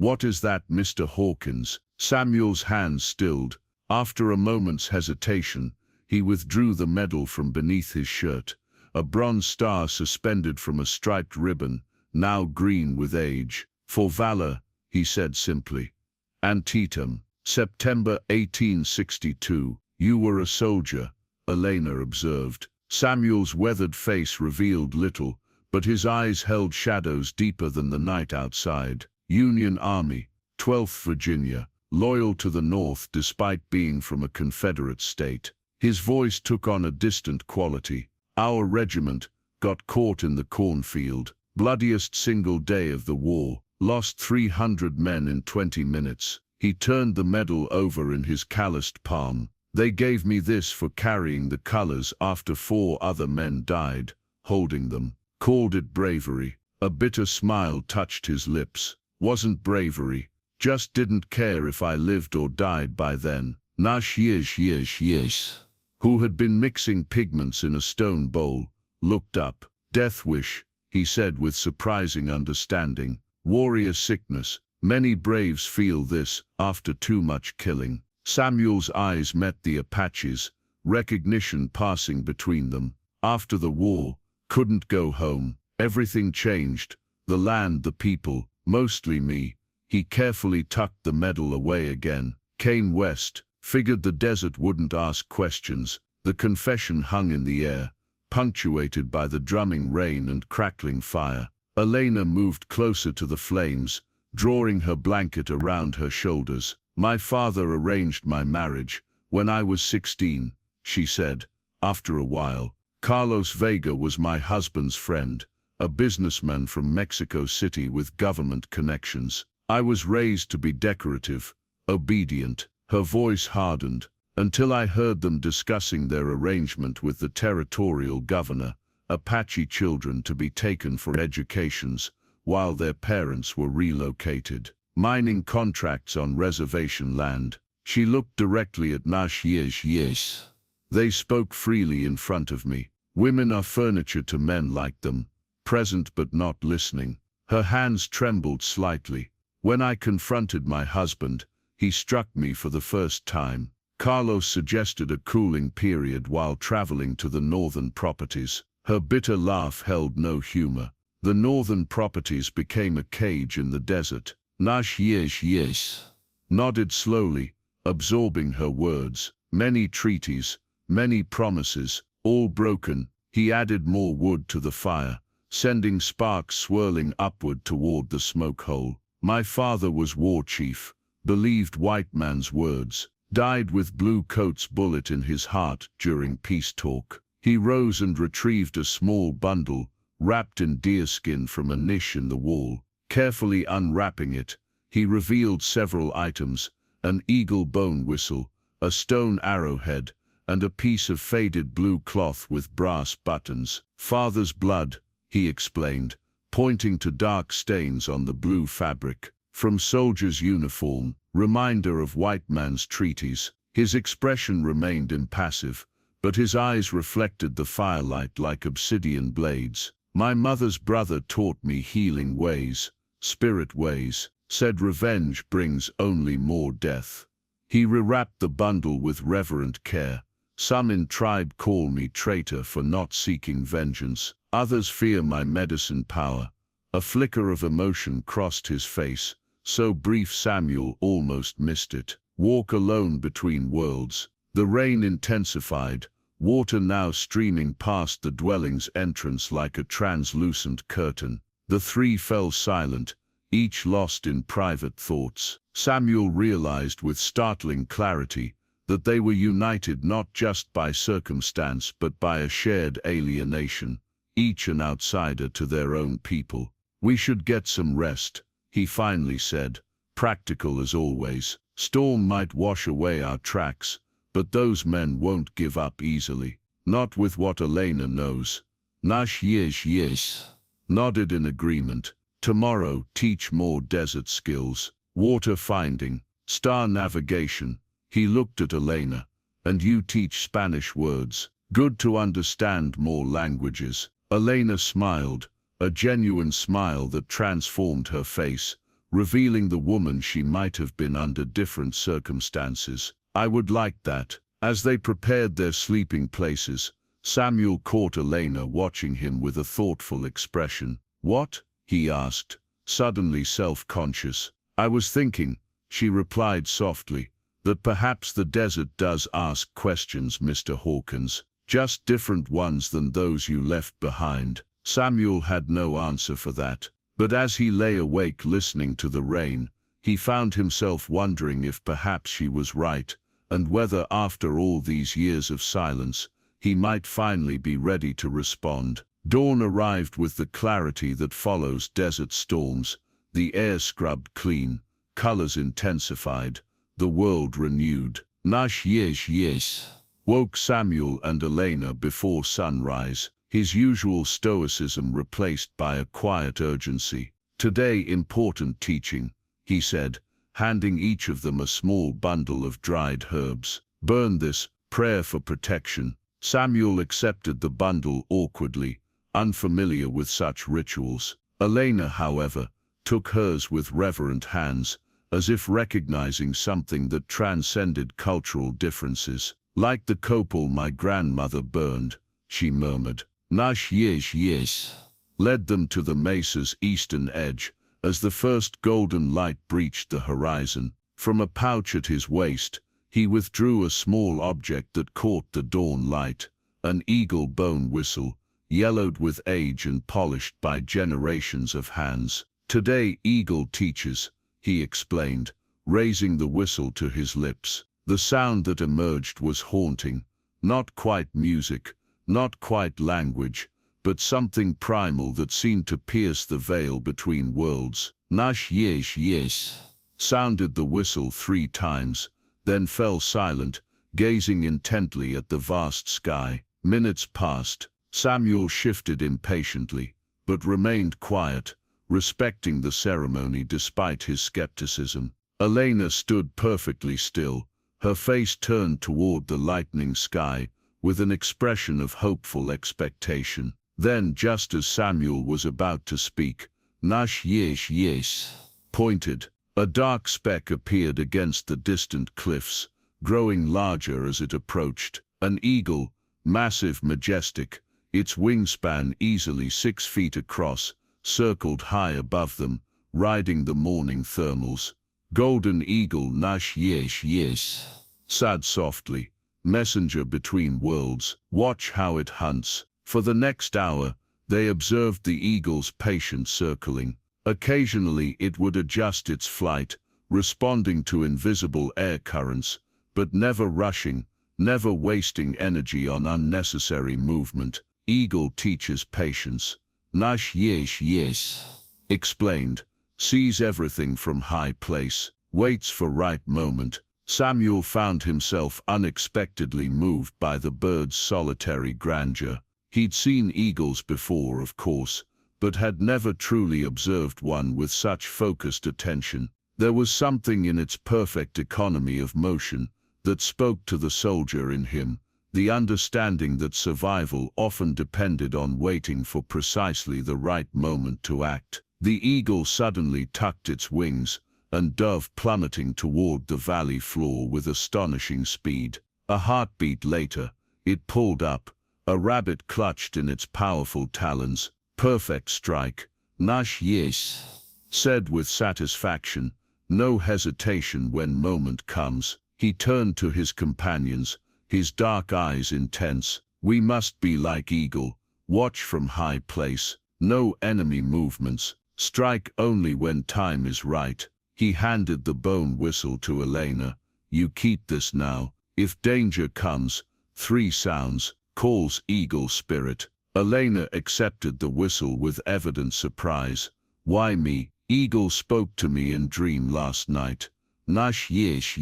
What is that, Mr. Hawkins? Samuel's hands stilled. After a moment's hesitation, he withdrew the medal from beneath his shirt, a bronze star suspended from a striped ribbon, now green with age. For valor, he said simply. Antietam, September 1862. You were a soldier, Elena observed. Samuel's weathered face revealed little, but his eyes held shadows deeper than the night outside. Union Army, 12th Virginia, loyal to the North despite being from a Confederate state. His voice took on a distant quality. Our regiment got caught in the cornfield. Bloodiest single day of the war. Lost 300 men in 20 minutes. He turned the medal over in his calloused palm. They gave me this for carrying the colors after 4 other men died, holding them. Called it bravery. A bitter smile touched his lips. Wasn't bravery. Just didn't care if I lived or died by then. Nash yes. Who had been mixing pigments in a stone bowl, looked up. Death wish, he said with surprising understanding. Warrior sickness. Many braves feel this after too much killing. Samuel's eyes met the Apaches, recognition passing between them. After the war, couldn't go home. Everything changed. The land, the people, mostly me. He carefully tucked the medal away again. Came west, figured the desert wouldn't ask questions. The confession hung in the air, punctuated by the drumming rain and crackling fire. Elena moved closer to the flames, drawing her blanket around her shoulders. My father arranged my marriage when I was 16, she said, after a while. Carlos Vega was my husband's friend, a businessman from Mexico City with government connections. I was raised to be decorative, obedient. Her voice hardened, until I heard them discussing their arrangement with the territorial governor, Apache children to be taken for educations, while their parents were relocated. Mining contracts on reservation land. She looked directly at Nash. Yes. They spoke freely in front of me. Women are furniture to men like them, present but not listening. Her hands trembled slightly. When I confronted my husband, he struck me for the first time. Carlos suggested a cooling period while traveling to the northern properties. Her bitter laugh held no humor. The northern properties became a cage in the desert. Nash yes. Nodded slowly, absorbing her words. Many treaties, many promises, all broken. He added more wood to the fire, sending sparks swirling upward toward the smoke hole. My father was war chief, believed white man's words, died with blue coat's bullet in his heart during peace talk. He rose and retrieved a small bundle, wrapped in deerskin from a niche in the wall. Carefully unwrapping it, he revealed several items: an eagle bone whistle, a stone arrowhead, and a piece of faded blue cloth with brass buttons. Father's blood, he explained, pointing to dark stains on the blue fabric. From soldier's uniform, reminder of white man's treaties. His expression remained impassive, but his eyes reflected the firelight like obsidian blades. My mother's brother taught me healing ways, spirit ways, said revenge brings only more death. He rewrapped the bundle with reverent care. Some in tribe call me traitor for not seeking vengeance. Others fear my medicine power. A flicker of emotion crossed his face, so brief Samuel almost missed it. Walk alone between worlds. The rain intensified, water now streaming past the dwelling's entrance like a translucent curtain. The three fell silent, each lost in private thoughts. Samuel realized with startling clarity that they were united not just by circumstance but by a shared alienation, each an outsider to their own people. We should get some rest, he finally said, practical as always. Storm might wash away our tracks, but those men won't give up easily. Not with what Elena knows. Nash yes. Nodded in agreement. Tomorrow, teach more desert skills. Water finding, star navigation. He looked at Elena. And you teach Spanish words. Good to understand more languages. Elena smiled, a genuine smile that transformed her face, revealing the woman she might have been under different circumstances. "I would like that." As they prepared their sleeping places, Samuel caught Elena watching him with a thoughtful expression. "What?" he asked, suddenly self-conscious. "I was thinking," she replied softly, "that perhaps the desert does ask questions, Mr. Hawkins, just different ones than those you left behind." Samuel had no answer for that, but as he lay awake listening to the rain, he found himself wondering if perhaps she was right, and whether after all these years of silence, he might finally be ready to respond. Dawn arrived with the clarity that follows desert storms, the air scrubbed clean, colors intensified, the world renewed. "Nash yes," woke Samuel and Elena before sunrise, his usual stoicism replaced by a quiet urgency. "Today important teaching," he said, handing each of them a small bundle of dried herbs. "Burn this, prayer for protection." Samuel accepted the bundle awkwardly, unfamiliar with such rituals. Elena, however, took hers with reverent hands, as if recognizing something that transcended cultural differences. "Like the copal my grandmother burned," she murmured. "Nash yes," led them to the mesa's eastern edge, as the first golden light breached the horizon. From a pouch at his waist, he withdrew a small object that caught the dawn light, an eagle bone whistle, yellowed with age and polished by generations of hands. "Today eagle teaches," he explained, raising the whistle to his lips. The sound that emerged was haunting, not quite music, not quite language, but something primal that seemed to pierce the veil between worlds. "Nash yes," sounded the whistle 3 times, then fell silent, gazing intently at the vast sky. Minutes passed. Samuel shifted impatiently, but remained quiet, respecting the ceremony despite his skepticism. Elena stood perfectly still, her face turned toward the lightening sky, with an expression of hopeful expectation. Then, just as Samuel was about to speak, "Nash yes," pointed. A dark speck appeared against the distant cliffs, growing larger as it approached. An eagle, massive, majestic, its wingspan easily 6 feet across, circled high above them, riding the morning thermals. "Golden eagle Nash yes," said softly, "messenger between worlds. Watch how it hunts." For the next hour, they observed the eagle's patient circling. Occasionally it would adjust its flight, responding to invisible air currents, but never rushing, never wasting energy on unnecessary movement. "Eagle teaches patience." "Nash yes," explained, "sees everything from high place, waits for right moment." Samuel found himself unexpectedly moved by the bird's solitary grandeur. He'd seen eagles before, of course, but had never truly observed one with such focused attention. There was something in its perfect economy of motion that spoke to the soldier in him, the understanding that survival often depended on waiting for precisely the right moment to act. The eagle suddenly tucked its wings, and dove plummeting toward the valley floor with astonishing speed. A heartbeat later, it pulled up, a rabbit clutched in its powerful talons. "Perfect strike," Nash yes said with satisfaction, no hesitation when moment comes. He turned to his companions, his dark eyes intense. "We must be like eagle, watch from high place, no enemy movements, strike only when time is right." He handed the bone whistle to Elena. "You keep this now. If danger comes, 3 sounds, calls eagle spirit." Elena accepted the whistle with evident surprise. "Why me? Eagle spoke to me in dream last night." "Nash yes,"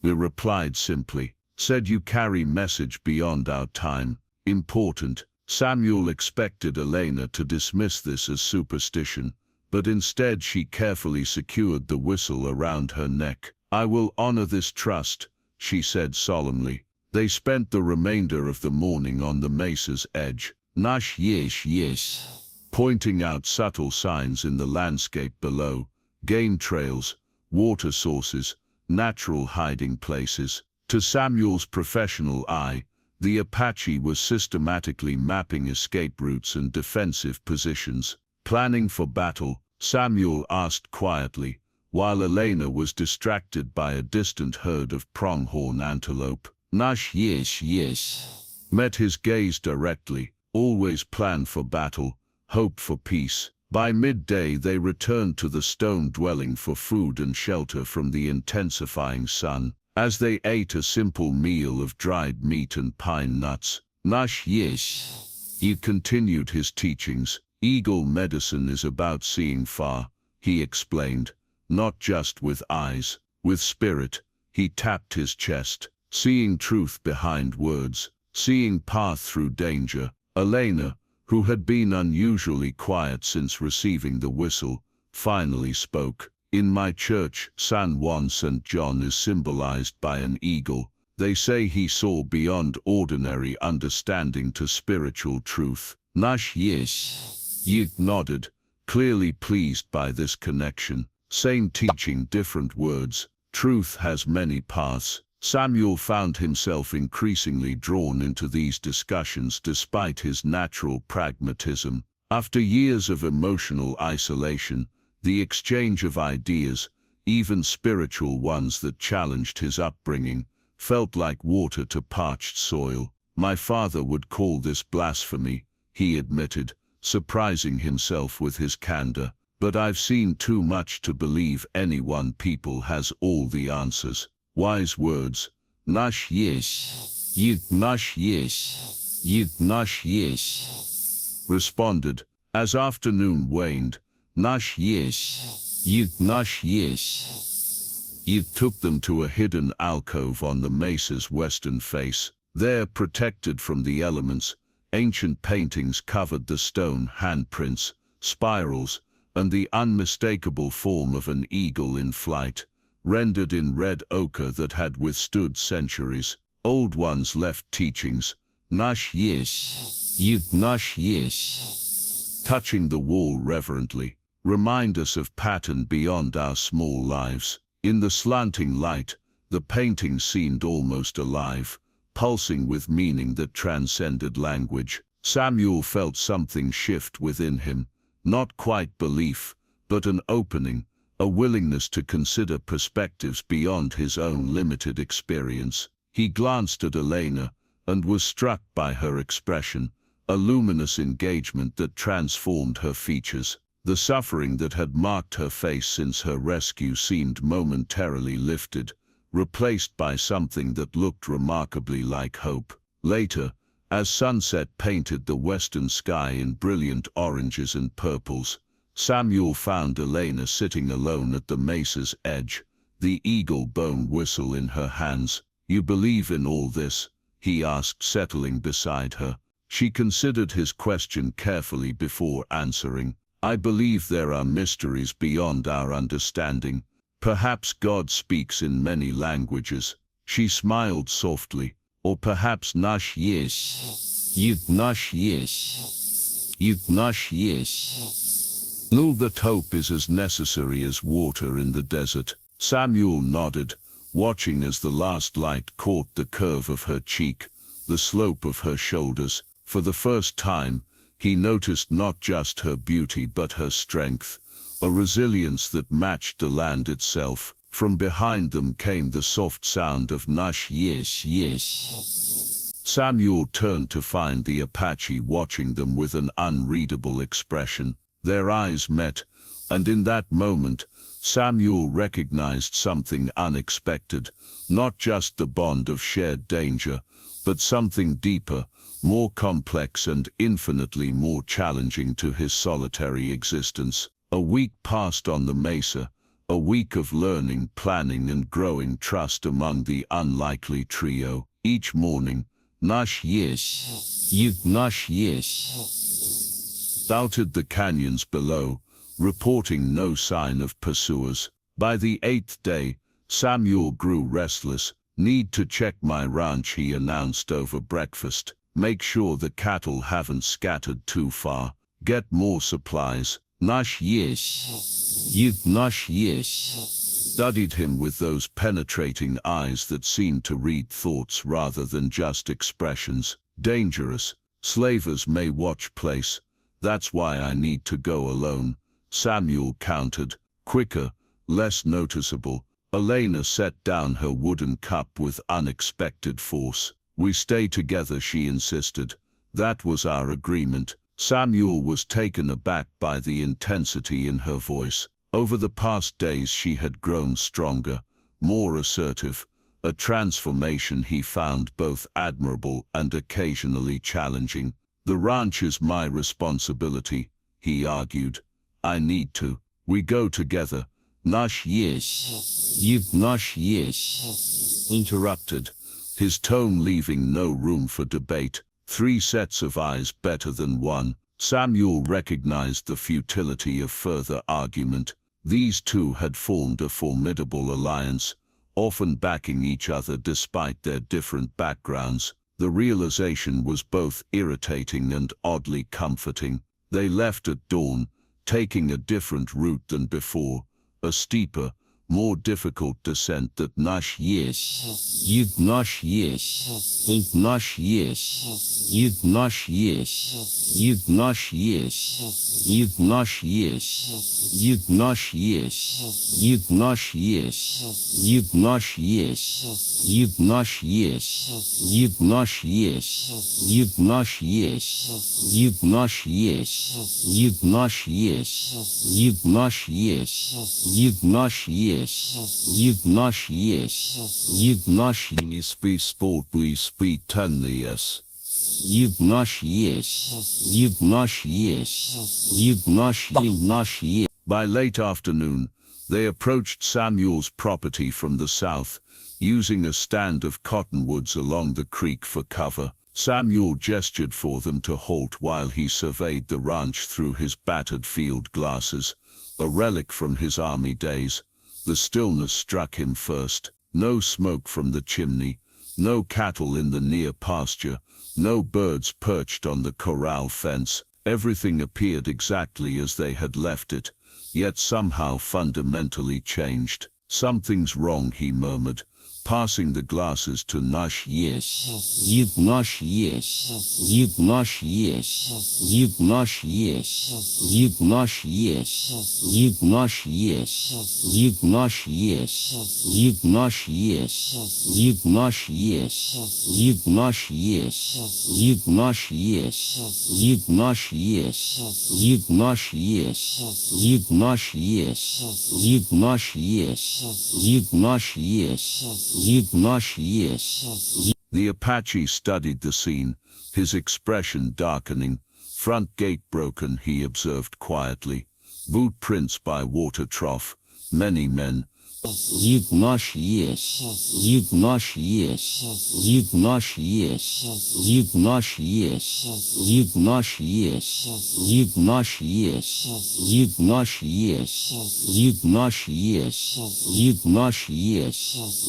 he replied simply. "Said you carry message beyond our time, important." Samuel expected Elena to dismiss this as superstition, but instead she carefully secured the whistle around her neck. "I will honor this trust," she said solemnly. They spent the remainder of the morning on the mesa's edge. Nash yes, pointing out subtle signs in the landscape below, game trails, water sources, natural hiding places. To Samuel's professional eye, the Apache was systematically mapping escape routes and defensive positions. Planning for battle, Samuel asked quietly, while Elena was distracted by a distant herd of pronghorn antelope. Nash yes. Met his gaze directly. Always plan for battle, hope for peace. By midday they returned to the stone dwelling for food and shelter from the intensifying sun. As they ate a simple meal of dried meat and pine nuts, Nash yes. He continued his teachings. Eagle medicine is about seeing far, he explained, not just with eyes, with spirit. He tapped his chest, seeing truth behind words, seeing path through danger. Elena, who had been unusually quiet since receiving the whistle, finally spoke. In my church, San Juan St. John is symbolized by an eagle. They say he saw beyond ordinary understanding to spiritual truth. Nash yes. Yig nodded, clearly pleased by this connection. Same teaching, different words. Truth has many paths. Samuel found himself increasingly drawn into these discussions despite his natural pragmatism. After years of emotional isolation, the exchange of ideas, even spiritual ones that challenged his upbringing, felt like water to parched soil. My father would call this blasphemy, he admitted, surprising himself with his candor. But I've seen too much to believe any one people has all the answers. Wise words. Nash yes. Yig nash yes. Yig nash yes. Responded. As afternoon waned, Nash yes. Yig nash yes. Yig took them to a hidden alcove on the mesa's western face. There, protected from the elements, ancient paintings covered the stone handprints, spirals, and the unmistakable form of an eagle in flight, rendered in red ochre that had withstood centuries. Old ones left teachings. Nash yes. Yig nash yes. Touching the wall reverently, remind us of pattern beyond our small lives. In the slanting light, the painting seemed almost alive, pulsing with meaning that transcended language. Samuel felt something shift within him, not quite belief, but an opening, a willingness to consider perspectives beyond his own limited experience. He glanced at Elena and was struck by her expression, a luminous engagement that transformed her features. The suffering that had marked her face since her rescue seemed momentarily lifted, replaced by something that looked remarkably like hope. Later, as sunset painted the western sky in brilliant oranges and purples, Samuel found Elena sitting alone at the mesa's edge, the eagle bone whistle in her hands. You believe in all this? He asked, settling beside her. She considered his question carefully before answering. I believe there are mysteries beyond our understanding. Perhaps God speaks in many languages. She smiled softly. Or perhaps Nash yes. Yig nash yes. Yig nash yes. Know that hope is as necessary as water in the desert. Samuel nodded, watching as the last light caught the curve of her cheek, the slope of her shoulders. For the first time, he noticed not just her beauty but her strength, a resilience that matched the land itself. From behind them came the soft sound of Nash yes. Samuel turned to find the Apache watching them with an unreadable expression. Their eyes met, and in that moment, Samuel recognized something unexpected, not just the bond of shared danger, but something deeper, more complex and infinitely more challenging to his solitary existence. A week passed on the mesa, a week of learning, planning, and growing trust among the unlikely trio. Each morning, Nash yes. Yig nash yes. Scouted the canyons below, reporting no sign of pursuers. By the 8th day, Samuel grew restless. Need to check my ranch, he announced over breakfast. Make sure the cattle haven't scattered too far. Get more supplies. Nash yes. You nash yes. Studied him with those penetrating eyes that seemed to read thoughts rather than just expressions. Dangerous. Slavers may watch place. That's why I need to go alone. Samuel countered. Quicker, less noticeable. Elena set down her wooden cup with unexpected force. We stay together, she insisted. That was our agreement. Samuel was taken aback by the intensity in her voice. Over the past days she had grown stronger, more assertive, a transformation he found both admirable and occasionally challenging. The ranch is my responsibility, he argued. I need to. We go together. Nash yes. You nash yes. Interrupted, his tone leaving no room for debate. 3 sets of eyes better than one. Samuel recognized the futility of further argument. These two had formed a formidable alliance, often backing each other despite their different backgrounds. The realization was both irritating and oddly comforting. They left at dawn, taking a different route than before, a steeper, more difficult descent that Nash yes. You Nash yes. Think Nash yes. You Nash yes. You Nash yes. You Nash yes. You Nash yes. You Nash yes. You Nash yes. You Nash yes. You Nash yes. You Nash yes. You Nash yes. You Nash yes. You Nash yes. You Nash yes. Yugnash yes. Yugnash yes. Be sport we speed tenly yes. Yugnash yes. Yugnash yes. Yugnash yes. By late afternoon, they approached Samuel's property from the south, using a stand of cottonwoods along the creek for cover. Samuel gestured for them to halt while he surveyed the ranch through his battered field glasses, a relic from his army days. The stillness struck him first. No smoke from the chimney, no cattle in the near pasture, no birds perched on the corral fence. Everything appeared exactly as they had left it, yet somehow fundamentally changed. Something's wrong, he murmured, passing the glasses to Nash yes. Yugnash yes. Yugnash yes. Yugnash yes. Yugnash yes. Yugnash yes. Yugnash yes. Yugnash yes. Yugnash yes. Yugnash yes. Yugnash yes. Yugnash yes. Yugnash yes. Yugnash yes. Yugnash yes. Yugnash yes. Yugnash yes. The Apache studied the scene, his expression darkening. Front gate broken, he observed quietly. Boot prints by water trough. Many men. Yugnash yes. Yugnash yes. Yugnash yes. Yugnash yes. Yugnash yes. Yugnash yes. Yugnash yes. Yugnash yes. Yugnash yes.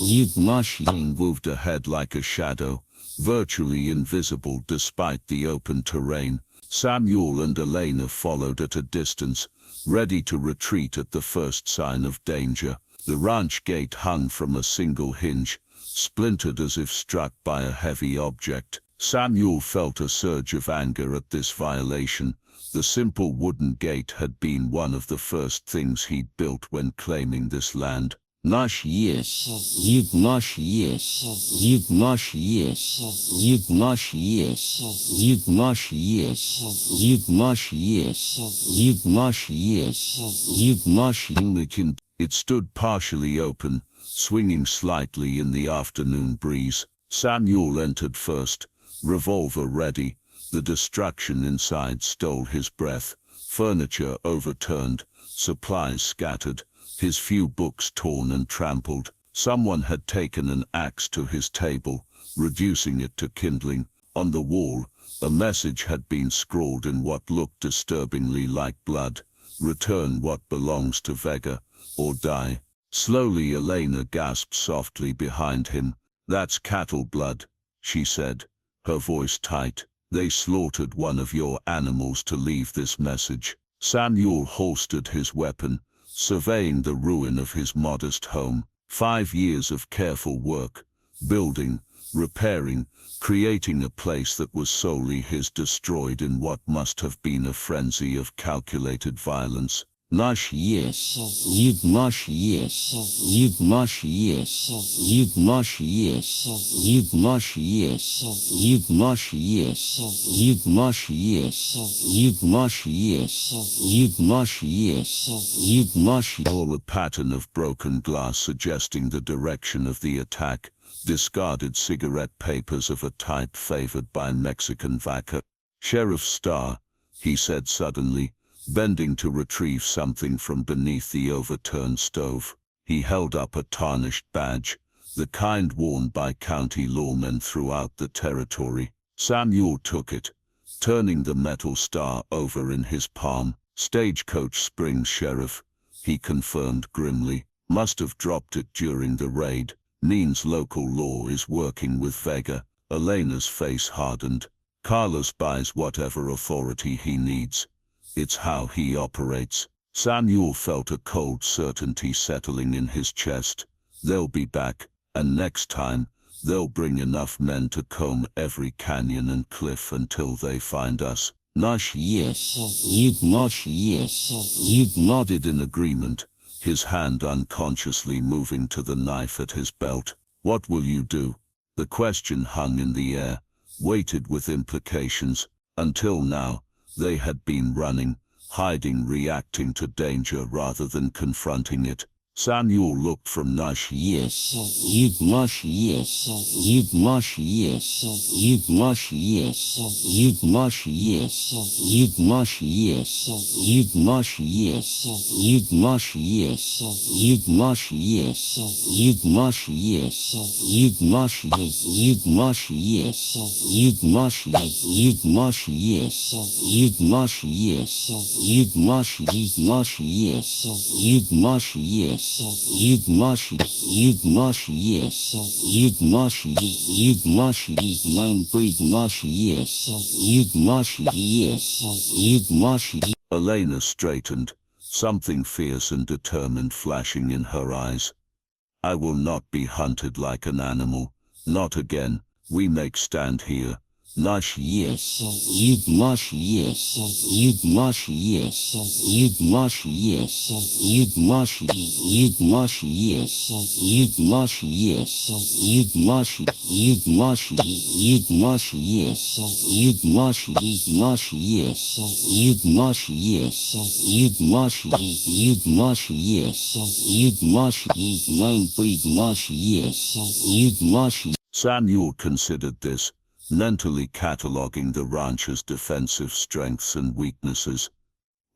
Yugnash moved ahead like a shadow, virtually invisible despite the open terrain. Samuel and Elena followed at a distance, ready to retreat at the first sign of danger. The ranch gate hung from a single hinge, splintered as if struck by a heavy object. Samuel felt a surge of anger at this violation. The simple wooden gate had been one of the first things he'd built when claiming this land. Nash yes. Yugnash yes. Yugnash yes. Yugnash yes. Yugnash yes. Yugnash yes. Yugnash yes. Yugnash. It stood partially open, swinging slightly in the afternoon breeze. Samuel entered first, revolver ready. The destruction inside stole his breath. Furniture overturned, supplies scattered, his few books torn and trampled. Someone had taken an axe to his table, reducing it to kindling. On the wall, a message had been scrawled in what looked disturbingly like blood. Return what belongs to Vega, or die. Slowly Elena gasped softly behind him. That's cattle blood, she said, her voice tight. They slaughtered one of your animals to leave this message. Samuel holstered his weapon, surveying the ruin of his modest home. 5 years of careful work, building, repairing, creating a place that was solely his, destroyed in what must have been a frenzy of calculated violence. Much yes, you much yes, you much yes, you much yes, you much yes, you much yes, you much yes, you much yes, you much yes, you much. All a pattern of broken glass suggesting the direction of the attack, discarded cigarette papers of a type favored by Mexican vaca. Sheriff Starr, he said suddenly, bending to retrieve something from beneath the overturned stove. He held up a tarnished badge, the kind worn by county lawmen throughout the territory. Samuel took it, turning the metal star over in his palm. Stagecoach Springs Sheriff, he confirmed grimly, must have dropped it during the raid. Means local law is working with Vega. Elena's face hardened. Carlos buys whatever authority he needs. It's how he operates. Samuel felt a cold certainty settling in his chest. They'll be back, and next time, they'll bring enough men to comb every canyon and cliff until they find us. Nush yes, you much yes, you nodded in agreement, his hand unconsciously moving to the knife at his belt. What will you do? The question hung in the air, weighted with implications. Until now, they had been running, hiding, reacting to danger rather than confronting it. Samuel looked from Nush yes, you much yes, you much yes, you much yes, you much yes, you much yes, you much yes, you much yes, you much yes, you much yes, you much yes, you much yes, you much yes, you much yes, you much yes, you much yes, you much yes. You mush, you mush, yes, you mush, you mush, mind breathe mush, yes, you mush, yes, you mush. Elena straightened, something fierce and determined flashing in her eyes. I will not be hunted like an animal, not again. We make stand here. Nush yes, you mush yes, you mush yes, you mush yes, you mush, you mush yes, you mush yes, you mush, you mush, you mush yes, you mush, you mush yes, you mush yes, you mush, you mush yes, you mush, mind breathe mush yes, you mush. Samuel considered this, mentally cataloguing the rancher's defensive strengths and weaknesses.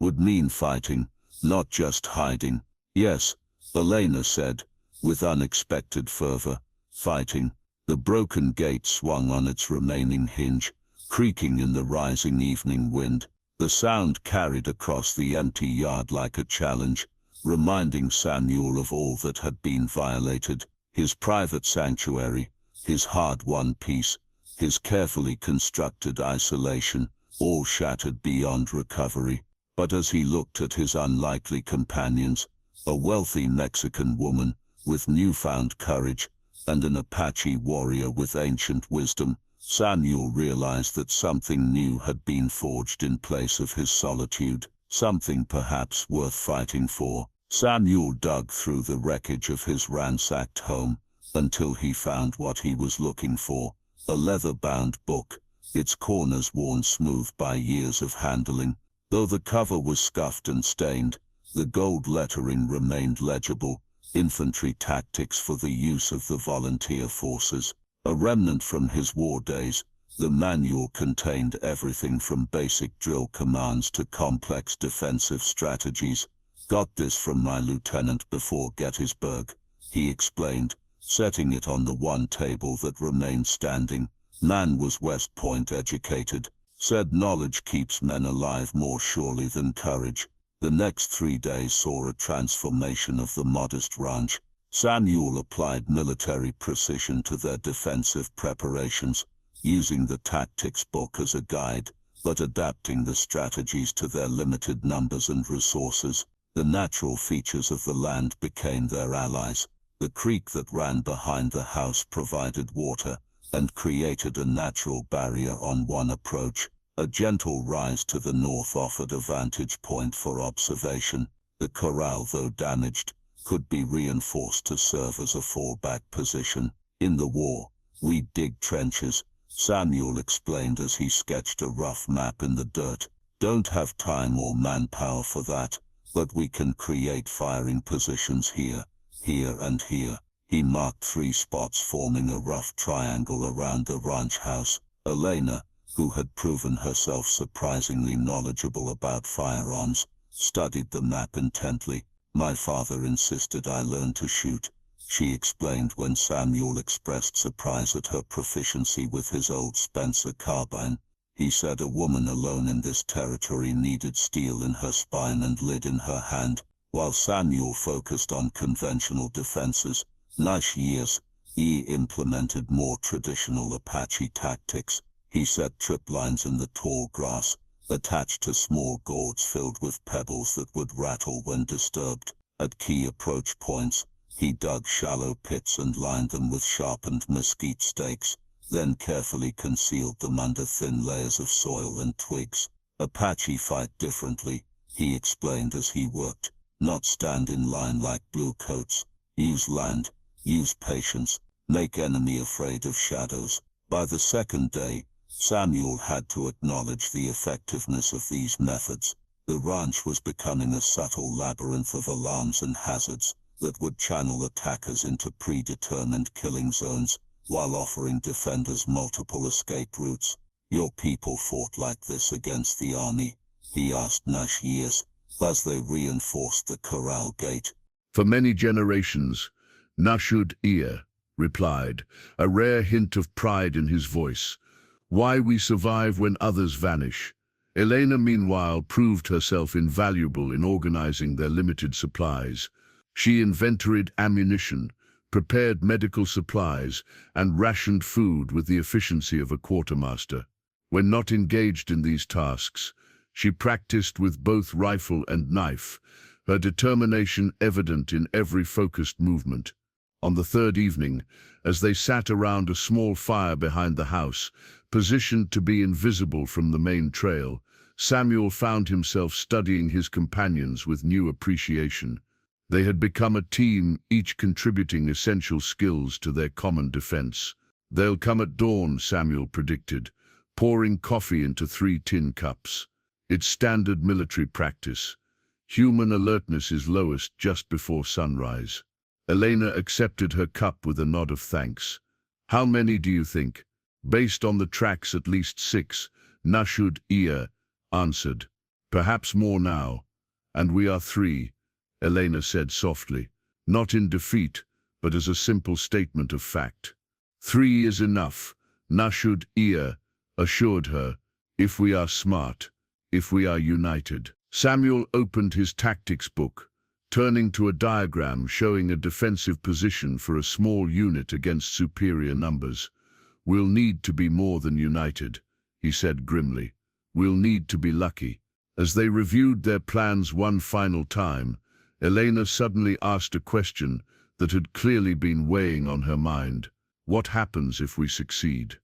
Would mean fighting, not just hiding. Yes, Elena said, with unexpected fervor. Fighting. The broken gate swung on its remaining hinge, creaking in the rising evening wind. The sound carried across the empty yard like a challenge, reminding Samuel of all that had been violated. His private sanctuary, his hard-won peace, his carefully constructed isolation, all shattered beyond recovery. But as he looked at his unlikely companions, a wealthy Mexican woman with newfound courage, and an Apache warrior with ancient wisdom, Samuel realized that something new had been forged in place of his solitude, something perhaps worth fighting for. Samuel dug through the wreckage of his ransacked home, until he found what he was looking for. A leather-bound book, its corners worn smooth by years of handling. Though the cover was scuffed and stained, the gold lettering remained legible. Infantry tactics for the use of the volunteer forces. A remnant from his war days, the manual contained everything from basic drill commands to complex defensive strategies. Got this from my lieutenant before Gettysburg, he explained, setting it on the one table that remained standing. Man was West Point educated, said knowledge keeps men alive more surely than courage. The next 3 days saw a transformation of the modest ranch. Samuel applied military precision to their defensive preparations, using the tactics book as a guide, but adapting the strategies to their limited numbers and resources. The natural features of the land became their allies. The creek that ran behind the house provided water and created a natural barrier on one approach. A gentle rise to the north offered a vantage point for observation. The corral, though damaged, could be reinforced to serve as a fallback position. In the war, we dig trenches, Samuel explained as he sketched a rough map in the dirt. Don't have time or manpower for that, but we can create firing positions here, here and here. He marked 3 spots forming a rough triangle around the ranch house. Elena, who had proven herself surprisingly knowledgeable about firearms, studied the map intently. My father insisted I learn to shoot, she explained when Samuel expressed surprise at her proficiency with his old Spencer carbine. He said a woman alone in this territory needed steel in her spine and lead in her hand, while Samuel focused on conventional defenses. Nash years, he implemented more traditional Apache tactics. He set trip lines in the tall grass, attached to small gourds filled with pebbles that would rattle when disturbed. At key approach points, he dug shallow pits and lined them with sharpened mesquite stakes, then carefully concealed them under thin layers of soil and twigs. Apache fight differently, he explained as he worked. Not stand in line like bluecoats. Use land, use patience, make enemy afraid of shadows. By the second day, Samuel had to acknowledge the effectiveness of these methods. The ranch was becoming a subtle labyrinth of alarms and hazards that would channel attackers into predetermined killing zones, while offering defenders multiple escape routes. Your people fought like this against the army, he asked Nash years, as they reinforced the corral gate. For many generations, Nashud Ear replied, a rare hint of pride in his voice. Why we survive when others vanish. Elena, meanwhile, proved herself invaluable in organizing their limited supplies. She inventoried ammunition, prepared medical supplies, and rationed food with the efficiency of a quartermaster. When not engaged in these tasks, she practiced with both rifle and knife, her determination evident in every focused movement. On the third evening, as they sat around a small fire behind the house, positioned to be invisible from the main trail, Samuel found himself studying his companions with new appreciation. They had become a team, each contributing essential skills to their common defense. They'll come at dawn, Samuel predicted, pouring coffee into 3 tin cups. It's standard military practice. Human alertness is lowest just before sunrise. Elena accepted her cup with a nod of thanks. How many do you think? Based on the tracks, at least 6, Nashud Ear answered. Perhaps more now. And we are 3, Elena said softly, not in defeat, but as a simple statement of fact. 3 is enough, Nashud Ear assured her, if we are smart, if we are united. Samuel opened his tactics book, turning to a diagram showing a defensive position for a small unit against superior numbers. We'll need to be more than united, he said grimly. We'll need to be lucky. As they reviewed their plans one final time, Elena suddenly asked a question that had clearly been weighing on her mind. What happens if we succeed?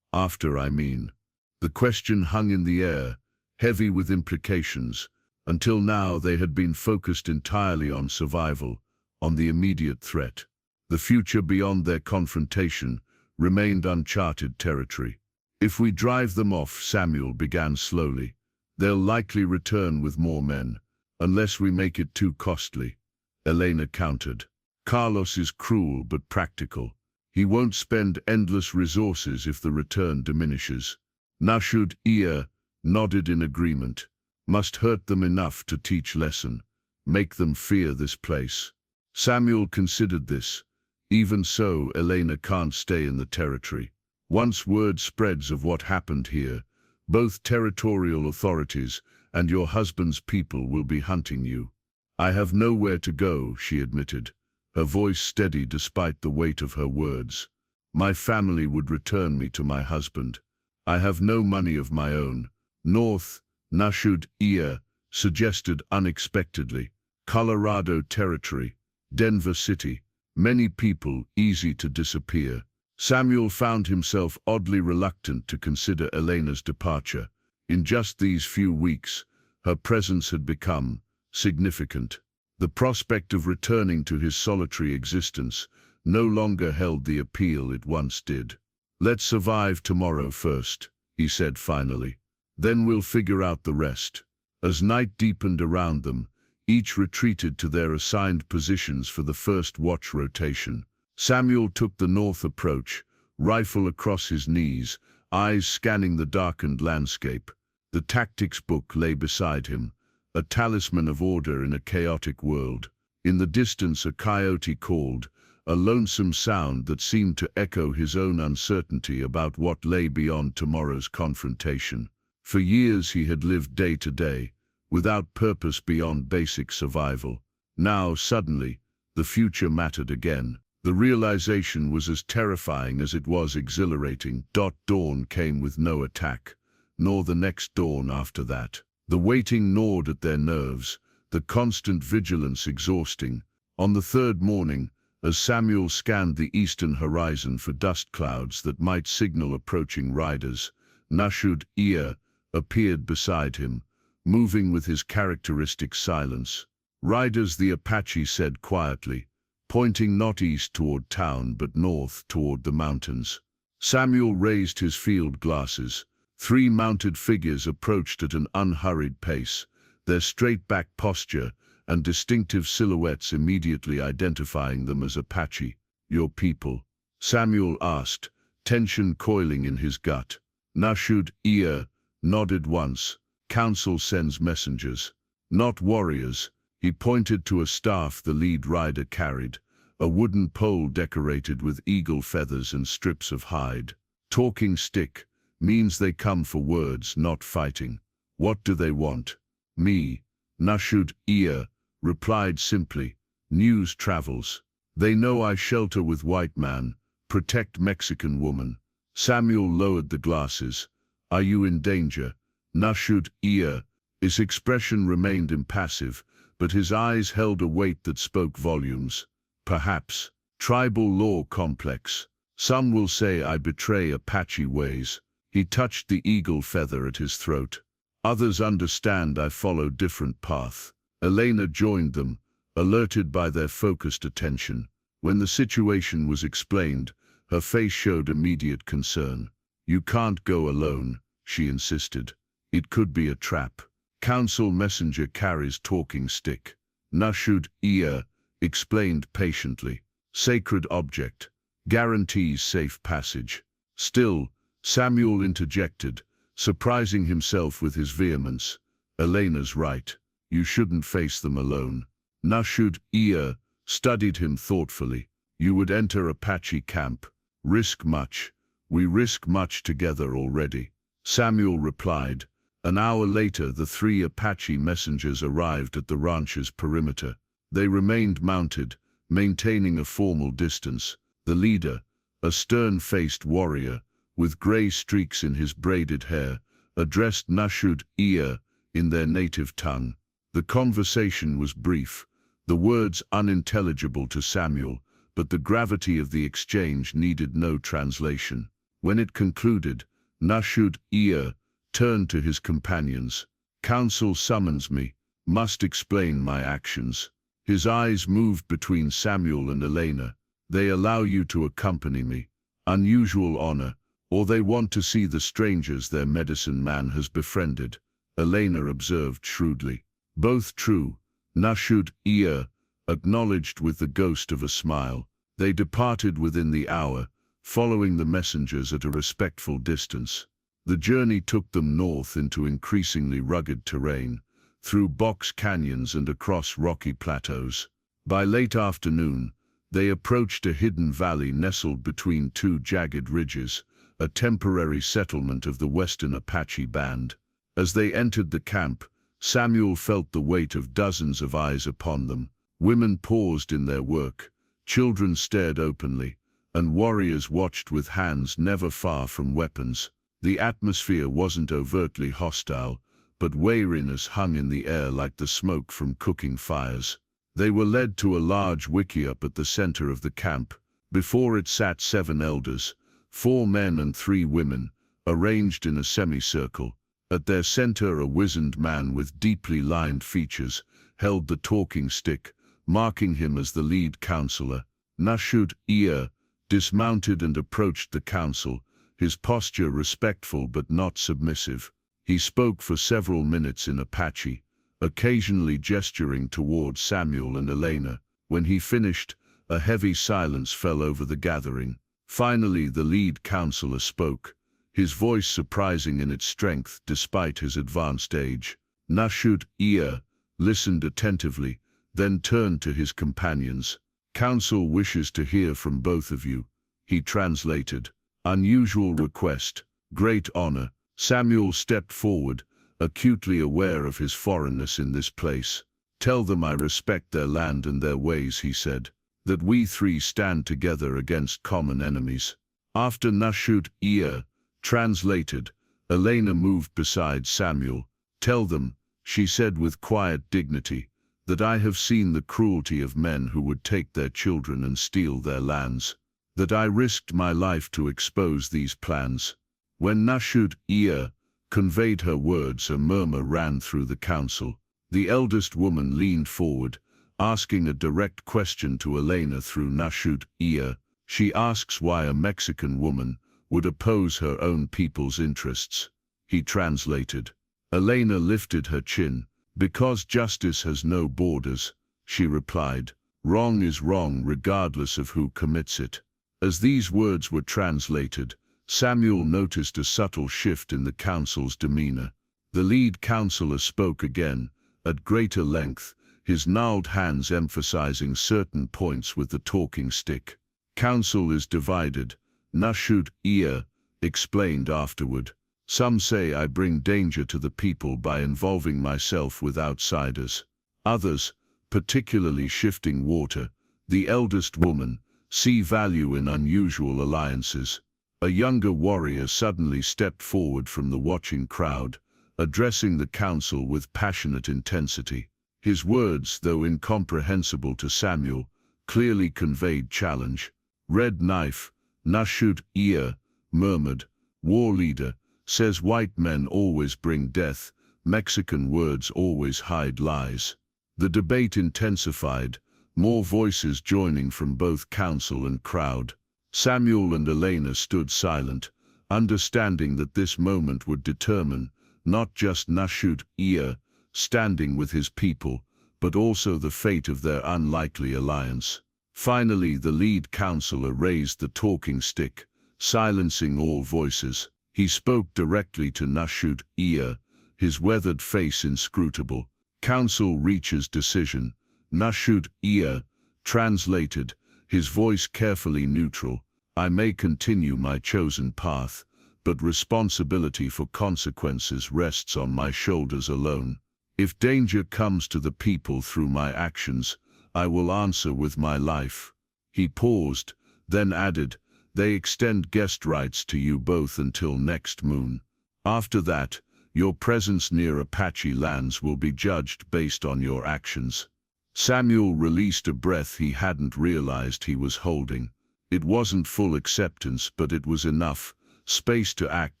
After, I mean. The question hung in the air, heavy with implications. Until now, they had been focused entirely on survival, on the immediate threat. The future beyond their confrontation remained uncharted territory. If we drive them off, Samuel began slowly, they'll likely return with more men, unless we make it too costly, Elena countered. Carlos is cruel but practical. He won't spend endless resources if the return diminishes. Nashud Ear nodded in agreement. Must hurt them enough to teach lesson, make them fear this place. Samuel considered this. Even so, Elena can't stay in the territory. Once word spreads of what happened here, both territorial authorities and your husband's people will be hunting you. I have nowhere to go, she admitted, her voice steady despite the weight of her words. My family would return me to my husband. I have no money of my own. North, Nashud Ear suggested unexpectedly. Colorado Territory, Denver City, many people easy to disappear. Samuel found himself oddly reluctant to consider Elena's departure. In just these few weeks, her presence had become significant. The prospect of returning to his solitary existence no longer held the appeal it once did. "Let's survive tomorrow first," he said finally. "Then we'll figure out the rest." As night deepened around them, each retreated to their assigned positions for the first watch rotation. Samuel took the north approach, rifle across his knees, eyes scanning the darkened landscape. The tactics book lay beside him, a talisman of order in a chaotic world. In the distance a coyote called, a lonesome sound that seemed to echo his own uncertainty about what lay beyond tomorrow's confrontation. For years he had lived day to day, without purpose beyond basic survival. Now, suddenly, the future mattered again. The realization was as terrifying as it was exhilarating. Dawn came with no attack, nor the next dawn after that. The waiting gnawed at their nerves, the constant vigilance exhausting. On the third morning, as Samuel scanned the eastern horizon for dust clouds that might signal approaching riders, Nashud Ear appeared beside him, moving with his characteristic silence. "Riders," the Apache said quietly, pointing not east toward town but north toward the mountains. Samuel raised his field glasses. 3 mounted figures approached at an unhurried pace, their straight-back posture and distinctive silhouettes immediately identifying them as Apache. "Your people?" Samuel asked, tension coiling in his gut. Nashud Ear nodded once. "Council sends messengers." "Not warriors." He pointed to a staff the lead rider carried, a wooden pole decorated with eagle feathers and strips of hide. "Talking stick." "Means they come for words, not fighting." "What do they want?" "Me." Nashud Ear replied simply. "News travels. They know I shelter with white man, protect Mexican woman." Samuel lowered the glasses. "Are you in danger?" Nashud Ear. His expression remained impassive, but his eyes held a weight that spoke volumes. "Perhaps. Tribal law complex. Some will say I betray Apache ways." He touched the eagle feather at his throat. "Others understand I follow different path." Elena joined them, alerted by their focused attention. When the situation was explained, her face showed immediate concern. "You can't go alone," she insisted. "It could be a trap." "Council messenger carries talking stick." Nashud Ear explained patiently. "Sacred object. Guarantees safe passage." Still, Samuel interjected, surprising himself with his vehemence. "Elena's right. You shouldn't face them alone." Nashud Ear studied him thoughtfully. "You would enter Apache camp. Risk much. We risk much together already." Samuel replied. An hour later, the 3 Apache messengers arrived at the ranch's perimeter. They remained mounted, maintaining a formal distance. The leader, a stern-faced warrior, with gray streaks in his braided hair, addressed Nashud Ear in their native tongue. The conversation was brief, the words unintelligible to Samuel, but the gravity of the exchange needed no translation. When it concluded, Nashud Ear turned to his companions. "Council summons me, must explain my actions." His eyes moved between Samuel and Elena. "They allow you to accompany me. Unusual honor. Or they want to see the strangers their medicine man has befriended," Elena observed shrewdly. "Both true," Nashud Ear acknowledged with the ghost of a smile. They departed within the hour, following the messengers at a respectful distance. The journey took them north into increasingly rugged terrain, through box canyons and across rocky plateaus. By late afternoon, they approached a hidden valley nestled between 2 jagged ridges, a temporary settlement of the Western Apache Band. As they entered the camp, Samuel felt the weight of dozens of eyes upon them. Women paused in their work, children stared openly, and warriors watched with hands never far from weapons. The atmosphere wasn't overtly hostile, but weariness hung in the air like the smoke from cooking fires. They were led to a large wickiup at the center of the camp. Before it sat 7 elders, 4 men and 3 women, arranged in a semicircle. At their center a wizened man with deeply lined features held the talking stick, marking him as the lead counselor. Nashud-Ea dismounted and approached the council, his posture respectful but not submissive. He spoke for several minutes in Apache, occasionally gesturing towards Samuel and Elena. When he finished, a heavy silence fell over the gathering. Finally, the lead counselor spoke, his voice surprising in its strength despite his advanced age. Nashud-Ea listened attentively, then turned to his companions. "Council wishes to hear from both of you," he translated. "Unusual request, great honor." Samuel stepped forward, acutely aware of his foreignness in this place. "Tell them I respect their land and their ways," he said, "that we 3 stand together against common enemies." After Nashud-Ea translated, Elena moved beside Samuel. "Tell them," she said with quiet dignity, "that I have seen the cruelty of men who would take their children and steal their lands, that I risked my life to expose these plans." When Nashud-Ea conveyed her words, a murmur ran through the council. The eldest woman leaned forward, asking a direct question to Elena through Nashud-Ea. She asks why a Mexican woman would oppose her own people's interests. He translated. Elena lifted her chin. "Because justice has no borders," she replied. "Wrong is wrong regardless of who commits it." As these words were translated, Samuel noticed a subtle shift in the council's demeanor. The lead counselor spoke again, at greater length, his gnarled hands emphasizing certain points with the talking stick. "Council is divided," Nashud-Ea explained afterward. "Some say I bring danger to the people by involving myself with outsiders. Others, particularly shifting water, the eldest woman, see value in unusual alliances." A younger warrior suddenly stepped forward from the watching crowd, addressing the council with passionate intensity. His words, though incomprehensible to Samuel, clearly conveyed challenge. "Red Knife," Nashud-Ea murmured. "War leader, says white men always bring death, Mexican words always hide lies." The debate intensified, more voices joining from both council and crowd. Samuel and Elena stood silent, understanding that this moment would determine not just Nashud-Ea standing with his people, but also the fate of their unlikely alliance. Finally, the lead counselor raised the talking stick, silencing all voices. He spoke directly to Nashud-Ea, his weathered face inscrutable. "Council reaches decision." Nashud-Ea translated, his voice carefully neutral. "I may continue my chosen path, but responsibility for consequences rests on my shoulders alone. If danger comes to the people through my actions, I will answer with my life." He paused, then added, "They extend guest rights to you both until next moon. After that, your presence near Apache lands will be judged based on your actions." Samuel released a breath he hadn't realized he was holding. It wasn't full acceptance, but it was enough, space to act,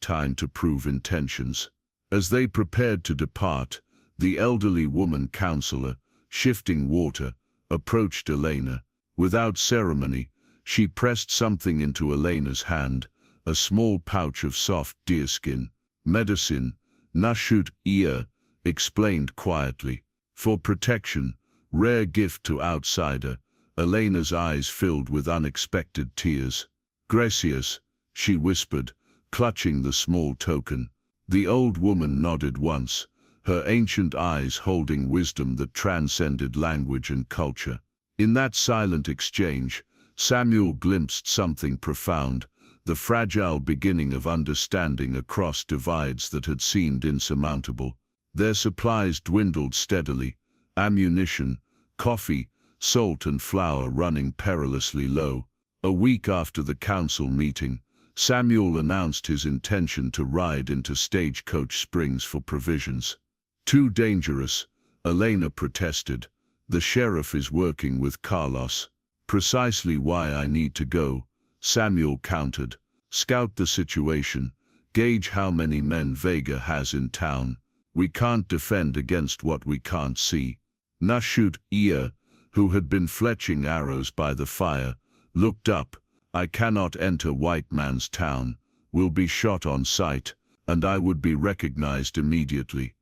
time to prove intentions. As they prepared to depart, the elderly woman counselor, shifting water, approached Elena. Without ceremony, she pressed something into Elena's hand, a small pouch of soft deerskin. "Medicine," Nashud-Ea explained quietly. "For protection, rare gift to outsider." Elena's eyes filled with unexpected tears. "Gracias," she whispered, clutching the small token. The old woman nodded once, her ancient eyes holding wisdom that transcended language and culture. In that silent exchange, Samuel glimpsed something profound, the fragile beginning of understanding across divides that had seemed insurmountable. Their supplies dwindled steadily, ammunition, coffee, salt and flour running perilously low. A week after the council meeting, Samuel announced his intention to ride into Stagecoach Springs for provisions. Too dangerous, Elena protested. The sheriff is working with Carlos. Precisely why I need to go, Samuel countered. Scout the situation, gauge how many men Vega has in town. We can't defend against what we can't see. Nashut Ia, who had been fletching arrows by the fire, looked up. I cannot enter white man's town, will be shot on sight, and I would be recognized immediately.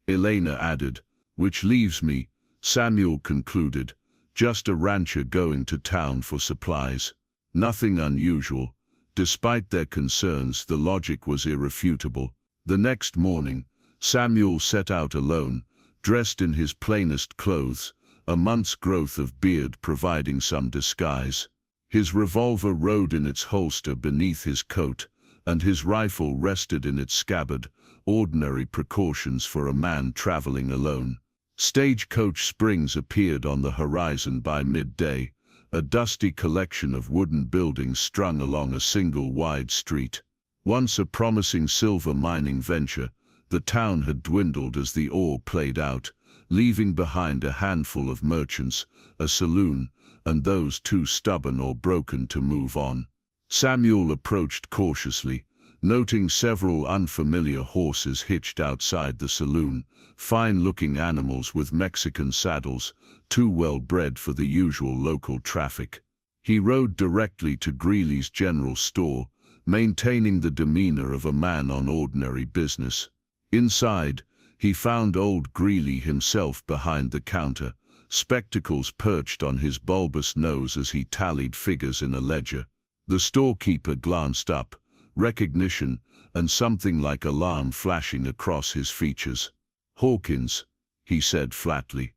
Elena added, which leaves me, Samuel concluded, just a rancher going to town for supplies. Nothing unusual. Despite their concerns, the logic was irrefutable. The next morning, Samuel set out alone, dressed in his plainest clothes, a month's growth of beard providing some disguise. His revolver rode in its holster beneath his coat, and his rifle rested in its scabbard, ordinary precautions for a man traveling alone. Stagecoach Springs appeared on the horizon by midday, a dusty collection of wooden buildings strung along a single wide street. Once a promising silver mining venture, the town had dwindled as the ore played out, leaving behind a handful of merchants, a saloon, and those too stubborn or broken to move on. Samuel approached cautiously, noting several unfamiliar horses hitched outside the saloon, fine-looking animals with Mexican saddles, too well-bred for the usual local traffic. He rode directly to Greeley's general store, maintaining the demeanor of a man on ordinary business. Inside, he found old Greeley himself behind the counter, spectacles perched on his bulbous nose as he tallied figures in a ledger. The storekeeper glanced up, recognition and something like alarm flashing across his features. Hawkins, he said flatly.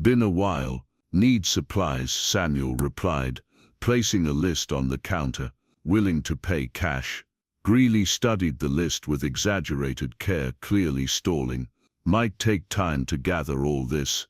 Been a while, need supplies, Samuel replied, placing a list on the counter, willing to pay cash. Greeley studied the list with exaggerated care, clearly stalling. Might take time to gather all this.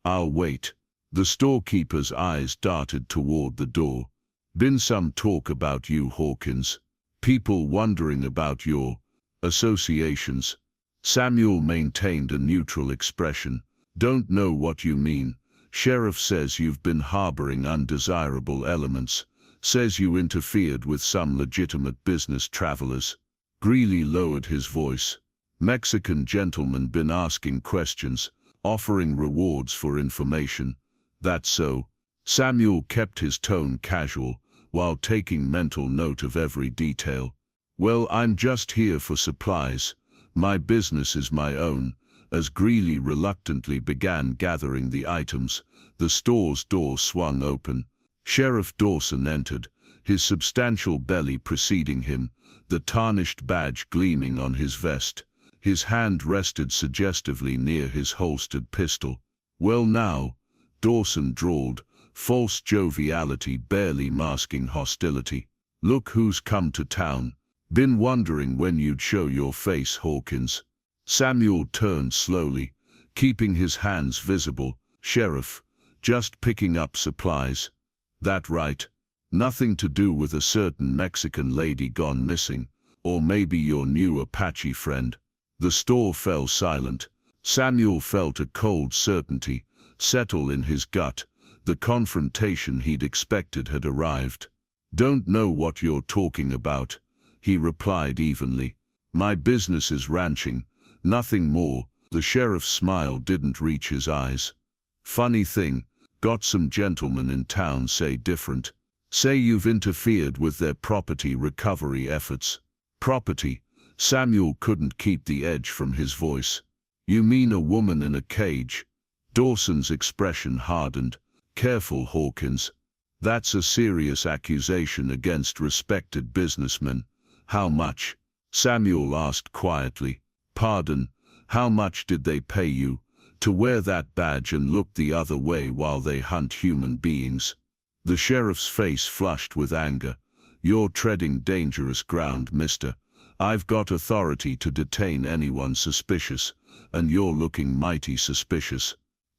I'll wait. The storekeeper's eyes darted toward the door. Been some talk about you, Hawkins. People wondering about your associations. Samuel maintained a neutral expression. Don't know what you mean. Sheriff says you've been harboring undesirable elements. Says you interfered with some legitimate business travelers. Greeley lowered his voice. Mexican gentleman been asking questions, offering rewards for information. That's so. Samuel kept his tone casual, while taking mental note of every detail. Well, I'm just here for supplies. My business is my own. As Greeley reluctantly began gathering the items, the store's door swung open. Sheriff Dawson entered, his substantial belly preceding him, the tarnished badge gleaming on his vest. His hand rested suggestively near his holstered pistol. Well now, Dawson drawled, false joviality barely masking hostility. Look who's come to town. Been wondering when you'd show your face, Hawkins. Samuel turned slowly, keeping his hands visible. Sheriff, just picking up supplies. That right? Nothing to do with a certain Mexican lady gone missing, or maybe your new Apache friend. The store fell silent. Samuel felt a cold certainty settle in his gut. The confrontation he'd expected had arrived. Don't know what you're talking about, he replied evenly. My business is ranching, nothing more. The sheriff's smile didn't reach his eyes. Funny thing, got some gentlemen in town say different. Say you've interfered with their property recovery efforts. Property? Samuel couldn't keep the edge from his voice. You mean a woman in a cage? Dawson's expression hardened. Careful, Hawkins. That's a serious accusation against respected businessmen. How much? Samuel asked quietly. Pardon, how much did they pay you to wear that badge and look the other way while they hunt human beings? The sheriff's face flushed with anger. You're treading dangerous ground, mister. I've got authority to detain anyone suspicious, and you're looking mighty suspicious.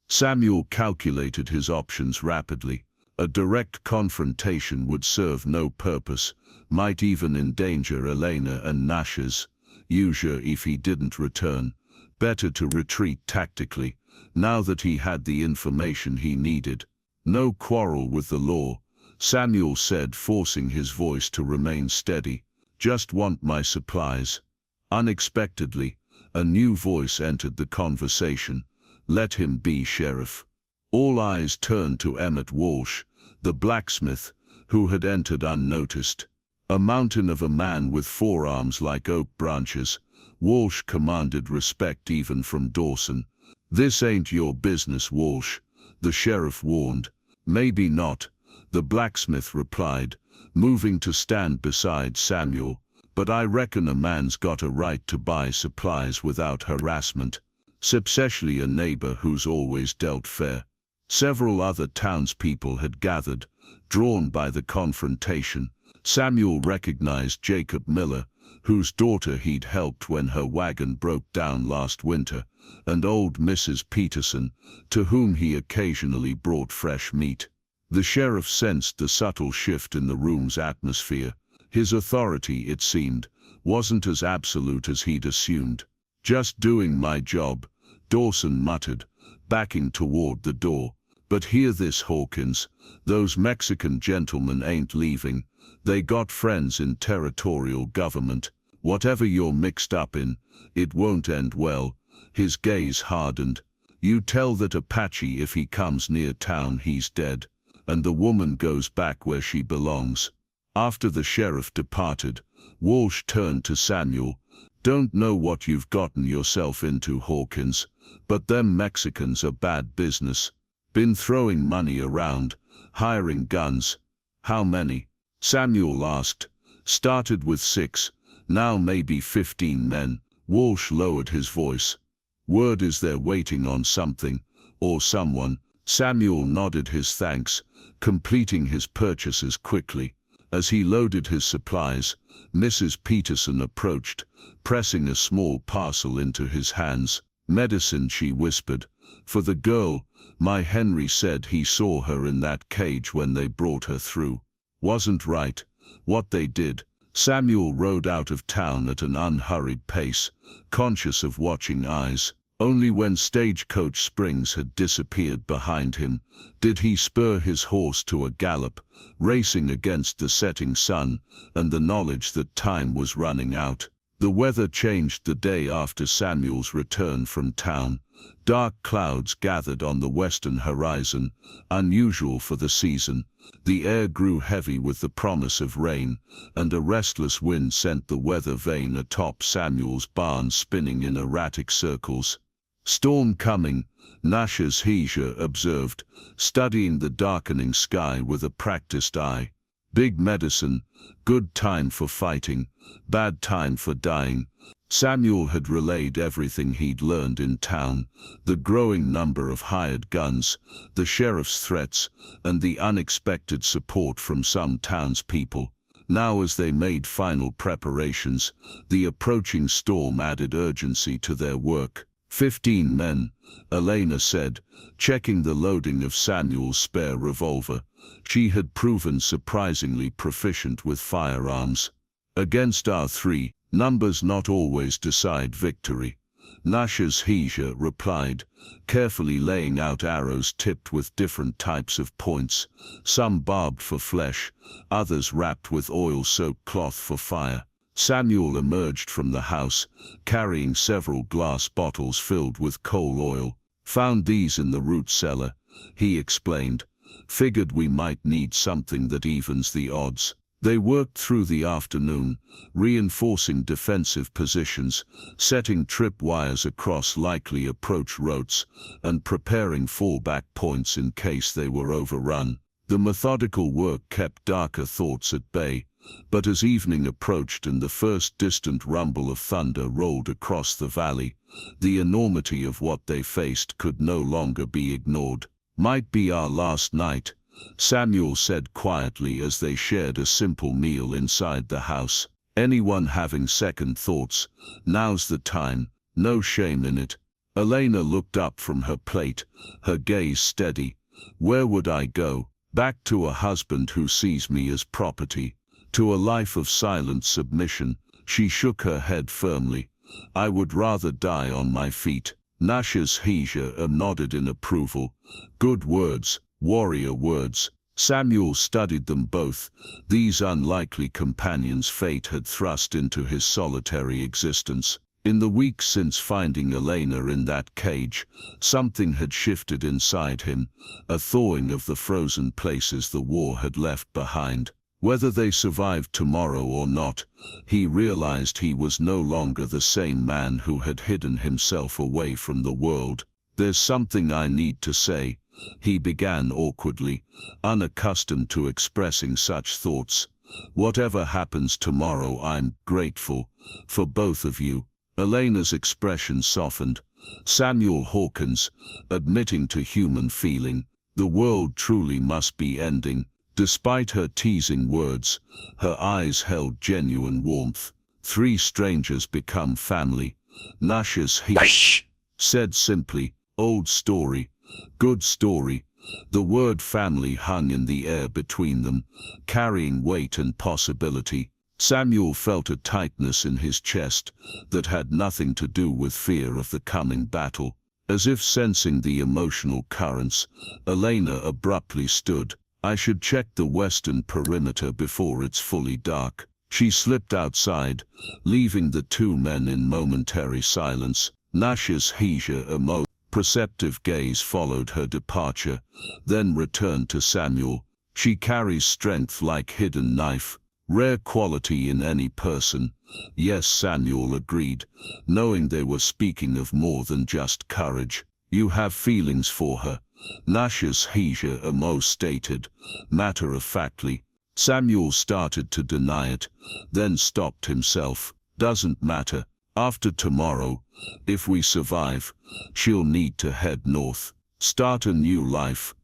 Samuel calculated his options rapidly. A direct confrontation would serve no purpose, might even endanger Elena and Nash's. Usually if he didn't return, better to retreat tactically, now that he had the information he needed. No quarrel with the law, Samuel said, forcing his voice to remain steady. Just want my supplies. Unexpectedly, a new voice entered the conversation. Let him be, Sheriff. All eyes turned to Emmett Walsh, the blacksmith, who had entered unnoticed. A mountain of a man with forearms like oak branches, Walsh commanded respect even from Dawson. This ain't your business, Walsh, the sheriff warned. Maybe not, the blacksmith replied, moving to stand beside Samuel, but I reckon a man's got a right to buy supplies without harassment, especially a neighbor who's always dealt fair. Several other townspeople had gathered, drawn by the confrontation. Samuel recognized Jacob Miller, whose daughter he'd helped when her wagon broke down last winter, and old Mrs. Peterson, to whom he occasionally brought fresh meat. The sheriff sensed the subtle shift in the room's atmosphere. His authority, it seemed, wasn't as absolute as he'd assumed. Just doing my job, Dawson muttered, backing toward the door. But hear this, Hawkins, those Mexican gentlemen ain't leaving. They got friends in territorial government. Whatever you're mixed up in, it won't end well. His gaze hardened. You tell that Apache if he comes near town he's dead, and the woman goes back where she belongs. After the sheriff departed, Walsh turned to Samuel. Don't know what you've gotten yourself into, Hawkins, but them Mexicans are bad business. Been throwing money around, hiring guns. How many? Samuel asked. Started with 6, now maybe 15 men. Walsh lowered his voice. Word is they're waiting on something, or someone. Samuel nodded his thanks, completing his purchases quickly. As he loaded his supplies, Mrs. Peterson approached, pressing a small parcel into his hands. Medicine, she whispered. For the girl, my Henry said he saw her in that cage when they brought her through. Wasn't right, what they did. Samuel rode out of town at an unhurried pace, conscious of watching eyes. Only when Stagecoach Springs had disappeared behind him did he spur his horse to a gallop, racing against the setting sun and the knowledge that time was running out. The weather changed the day after Samuel's return from town. Dark clouds gathered on the western horizon, unusual for the season. The air grew heavy with the promise of rain, and a restless wind sent the weather vane atop Samuel's barn spinning in erratic circles. Storm coming, Nash's Heisha observed, studying the darkening sky with a practiced eye. Big medicine, good time for fighting, bad time for dying. Samuel had relayed everything he'd learned in town, the growing number of hired guns, the sheriff's threats, and the unexpected support from some townspeople. Now as they made final preparations, the approaching storm added urgency to their work. 15 men, Elena said, checking the loading of Samuel's spare revolver. She had proven surprisingly proficient with firearms. Against our 3, numbers not always decide victory. Nash's Heisha replied, carefully laying out arrows tipped with different types of points, some barbed for flesh, others wrapped with oil-soaked cloth for fire. Samuel emerged from the house, carrying several glass bottles filled with coal oil. Found these in the root cellar, he explained. Figured we might need something that evens the odds. They worked through the afternoon, reinforcing defensive positions, setting trip wires across likely approach routes, and preparing fallback points in case they were overrun. The methodical work kept darker thoughts at bay, but as evening approached and the first distant rumble of thunder rolled across the valley, the enormity of what they faced could no longer be ignored. Might be our last night, Samuel said quietly as they shared a simple meal inside the house. Anyone having second thoughts, now's the time, no shame in it. Elena looked up from her plate, her gaze steady. Where would I go? Back to a husband who sees me as property. To a life of silent submission. She shook her head firmly. I would rather die on my feet. Nash's Hija nodded in approval. Good words, warrior words. Samuel studied them both. These unlikely companions fate had thrust into his solitary existence. In the weeks since finding Elena in that cage, something had shifted inside him, a thawing of the frozen places the war had left behind. Whether they survived tomorrow or not, he realized he was no longer the same man who had hidden himself away from the world. There's something I need to say, he began awkwardly, unaccustomed to expressing such thoughts. Whatever happens tomorrow, I'm grateful for both of you. Elena's expression softened. Samuel Hawkins, admitting to human feeling, the world truly must be ending. Despite her teasing words, her eyes held genuine warmth. Three strangers become family. Nash's Hija said simply, old story, good story. The word family hung in the air between them, carrying weight and possibility. Samuel felt a tightness in his chest that had nothing to do with fear of the coming battle. As if sensing the emotional currents, Elena abruptly stood. I should check the western perimeter before it's fully dark. She slipped outside, leaving the two men in momentary silence. Nash's Hija perceptive gaze followed her departure, then returned to Samuel. She carries strength like hidden knife. Rare quality in any person. Yes, Samuel agreed, knowing they were speaking of more than just courage. You have feelings for her, Nash's Hija stated, matter-of-factly. Samuel started to deny it, then stopped himself. Doesn't matter. After tomorrow, if we survive, she'll need to head north. Start a new life.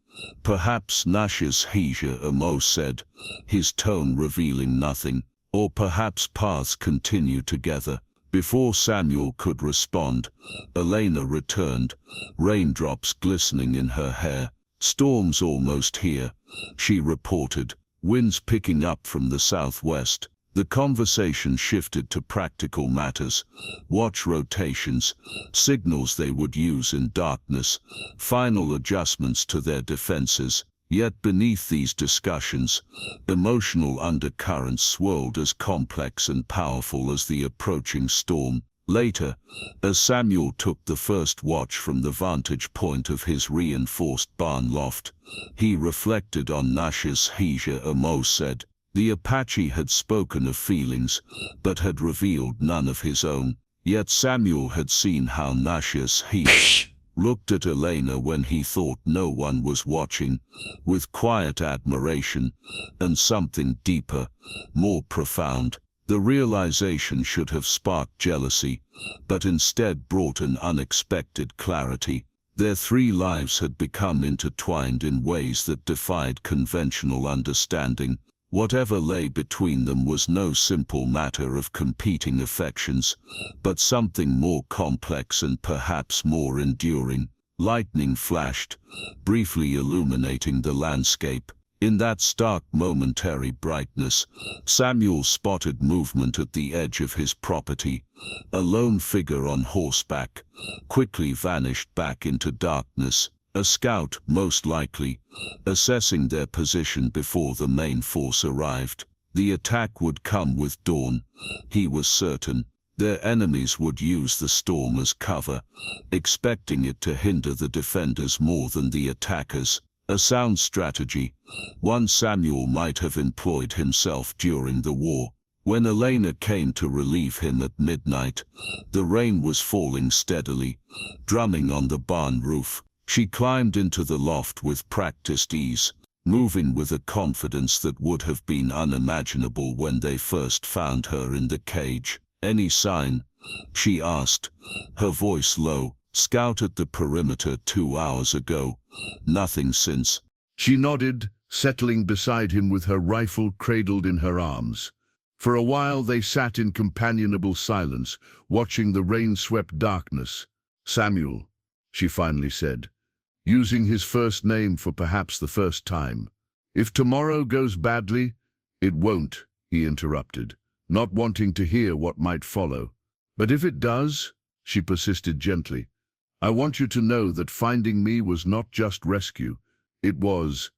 Perhaps Nash's Hija said, his tone revealing nothing. Or perhaps paths continue together. Before Samuel could respond, Elena returned, raindrops glistening in her hair. Storm's almost here, she reported, winds picking up from the southwest. The conversation shifted to practical matters, watch rotations, signals they would use in darkness, final adjustments to their defenses. Yet beneath these discussions, emotional undercurrents swirled as complex and powerful as the approaching storm. Later, as Samuel took the first watch from the vantage point of his reinforced barn loft, he reflected on Nash's Hija said. The Apache had spoken of feelings, but had revealed none of his own. Yet Samuel had seen how Nash's Hija looked at Elena when he thought no one was watching, with quiet admiration, and something deeper, more profound. The realization should have sparked jealousy, but instead brought an unexpected clarity. Their three lives had become intertwined in ways that defied conventional understanding. Whatever lay between them was no simple matter of competing affections, but something more complex and perhaps more enduring. Lightning flashed, briefly illuminating the landscape. In that stark momentary brightness, Samuel spotted movement at the edge of his property. A lone figure on horseback quickly vanished back into darkness. A scout, most likely, assessing their position before the main force arrived. The attack would come with dawn, he was certain. Their enemies would use the storm as cover, expecting it to hinder the defenders more than the attackers. A sound strategy, one Samuel might have employed himself during the war. When Elena came to relieve him at midnight, the rain was falling steadily, drumming on the barn roof. She climbed into the loft with practiced ease, moving with a confidence that would have been unimaginable when they first found her in the cage. Any sign? She asked, her voice low. Scout at the perimeter 2 hours ago. Nothing since. She nodded, settling beside him with her rifle cradled in her arms. For a while they sat in companionable silence, watching the rain-swept darkness. Samuel, she finally said, using his first name for perhaps the first time. If tomorrow goes badly, it won't, he interrupted, not wanting to hear what might follow. But if it does, she persisted gently, I want you to know that finding me was not just rescue, it was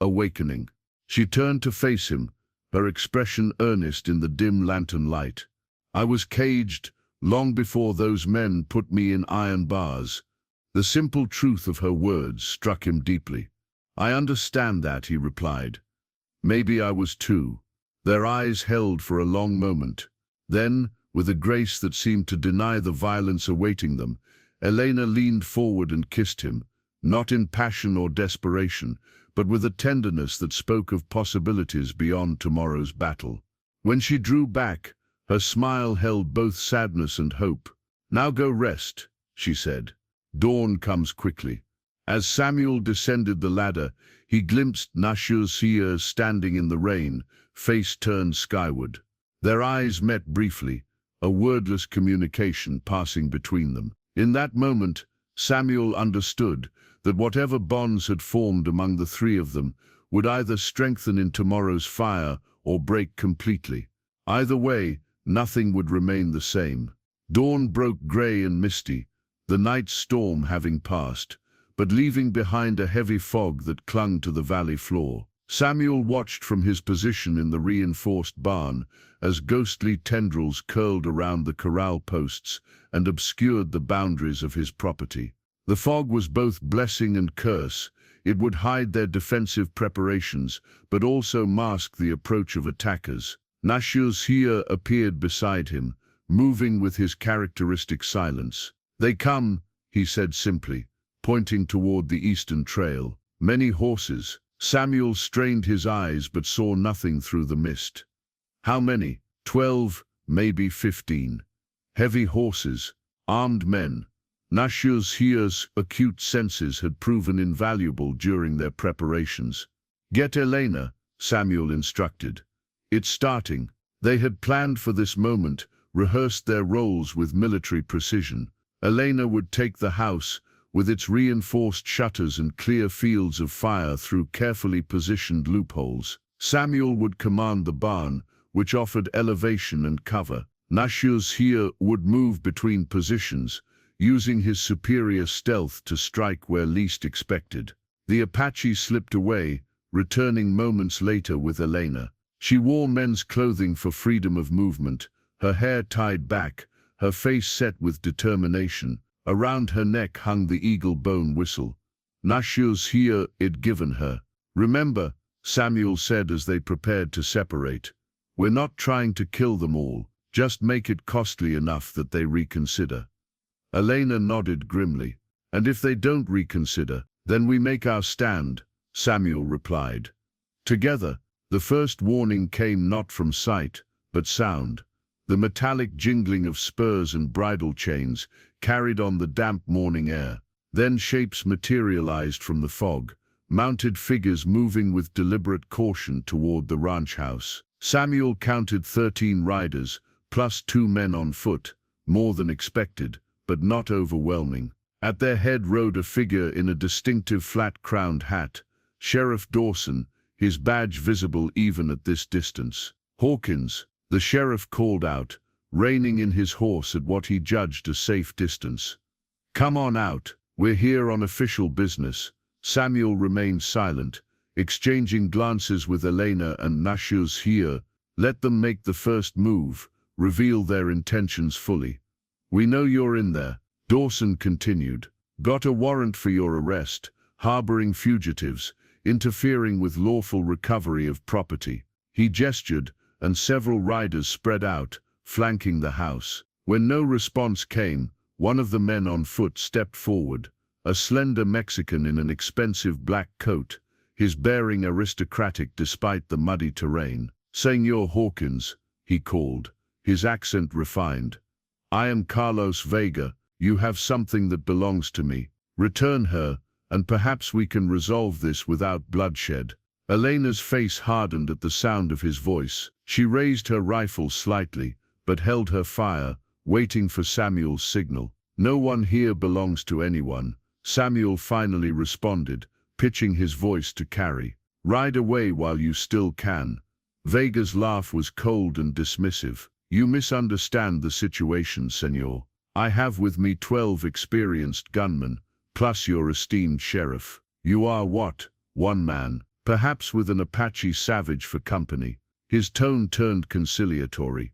awakening. She turned to face him, her expression earnest in the dim lantern light. I was caged long before those men put me in iron bars. The simple truth of her words struck him deeply. I understand that, he replied. Maybe I was too. Their eyes held for a long moment. Then, with a grace that seemed to deny the violence awaiting them, Elena leaned forward and kissed him, not in passion or desperation, but with a tenderness that spoke of possibilities beyond tomorrow's battle. When she drew back, her smile held both sadness and hope. Now go rest, she said. Dawn comes quickly. As Samuel descended the ladder, he glimpsed Nashir standing in the rain, face turned skyward. Their eyes met briefly, a wordless communication passing between them. In that moment, Samuel understood that whatever bonds had formed among the three of them would either strengthen in tomorrow's fire or break completely. Either way, nothing would remain the same. Dawn broke grey and misty, the night's storm having passed, but leaving behind a heavy fog that clung to the valley floor. Samuel watched from his position in the reinforced barn as ghostly tendrils curled around the corral posts and obscured the boundaries of his property. The fog was both blessing and curse. It would hide their defensive preparations, but also mask the approach of attackers. Nashir appeared beside him, moving with his characteristic silence. They come, he said simply, pointing toward the eastern trail. Many horses. Samuel strained his eyes but saw nothing through the mist. How many? 12, maybe 15. Heavy horses, armed men. Nashir's acute senses had proven invaluable during their preparations. Get Elena, Samuel instructed. It's starting. They had planned for this moment, rehearsed their roles with military precision. Elena would take the house, with its reinforced shutters and clear fields of fire through carefully positioned loopholes. Samuel would command the barn, which offered elevation and cover. Nashir would move between positions, using his superior stealth to strike where least expected. The Apache slipped away, returning moments later with Elena. She wore men's clothing for freedom of movement, her hair tied back, her face set with determination. Around her neck hung the eagle bone whistle. Nashir had given her. Remember, Samuel said as they prepared to separate. We're not trying to kill them all, just make it costly enough that they reconsider. Elena nodded grimly. And if they don't reconsider, then we make our stand, Samuel replied. Together, the first warning came not from sight, but sound. The metallic jingling of spurs and bridle chains carried on the damp morning air. Then shapes materialized from the fog, mounted figures moving with deliberate caution toward the ranch house. Samuel counted 13 riders, plus 2 men on foot, more than expected, but not overwhelming. At their head rode a figure in a distinctive flat-crowned hat, Sheriff Dawson, his badge visible even at this distance. Hawkins, the sheriff called out, reining in his horse at what he judged a safe distance. Come on out, we're here on official business. Samuel remained silent, exchanging glances with Elena and Nashir. Let them make the first move, reveal their intentions fully. We know you're in there, Dawson continued. Got a warrant for your arrest, harboring fugitives, interfering with lawful recovery of property. He gestured, and several riders spread out, flanking the house. When no response came, one of the men on foot stepped forward, a slender Mexican in an expensive black coat, his bearing aristocratic despite the muddy terrain. Senor Hawkins, he called, his accent refined. I am Carlos Vega. You have something that belongs to me. Return her, and perhaps we can resolve this without bloodshed. Elena's face hardened at the sound of his voice. She raised her rifle slightly, but held her fire, waiting for Samuel's signal. No one here belongs to anyone, Samuel finally responded, pitching his voice to carry. Ride away while you still can." Vega's laugh was cold and dismissive. "You misunderstand the situation, senor. I have with me 12 experienced gunmen, plus your esteemed sheriff. You are what? One man, perhaps with an Apache savage for company." His tone turned conciliatory.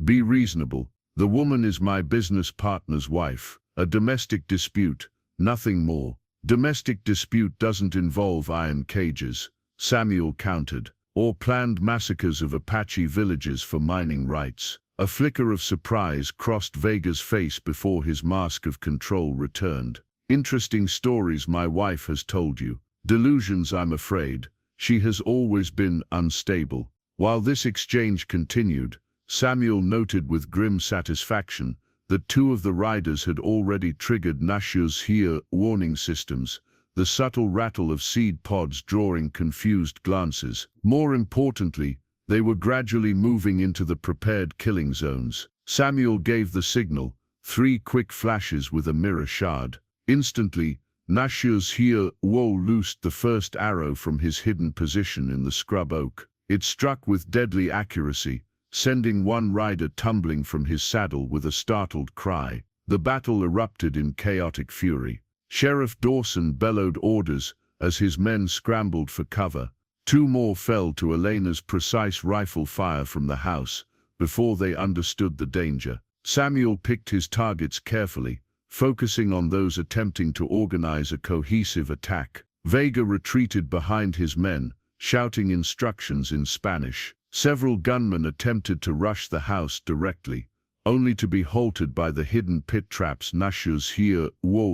"Be reasonable. The woman is my business partner's wife. A domestic dispute, nothing more." "Domestic dispute doesn't involve iron cages," Samuel countered, "or planned massacres of Apache villages for mining rights." A flicker of surprise crossed Vega's face before his mask of control returned. "Interesting stories my wife has told you. Delusions, I'm afraid. She has always been unstable." While this exchange continued, Samuel noted with grim satisfaction that 2 of the riders had already triggered Nashu's here warning systems, the subtle rattle of seed pods drawing confused glances. More importantly, they were gradually moving into the prepared killing zones. Samuel gave the signal, 3 quick flashes with a mirror shard. Instantly, Nashu's here loosed the first arrow from his hidden position in the scrub oak. It struck with deadly accuracy, sending one rider tumbling from his saddle with a startled cry. The battle erupted in chaotic fury. Sheriff Dawson bellowed orders as his men scrambled for cover. 2 more fell to Elena's precise rifle fire from the house before they understood the danger. Samuel picked his targets carefully, focusing on those attempting to organize a cohesive attack. Vega retreated behind his men, shouting instructions in Spanish. Several gunmen attempted to rush the house directly, only to be halted by the hidden pit traps Nashu's here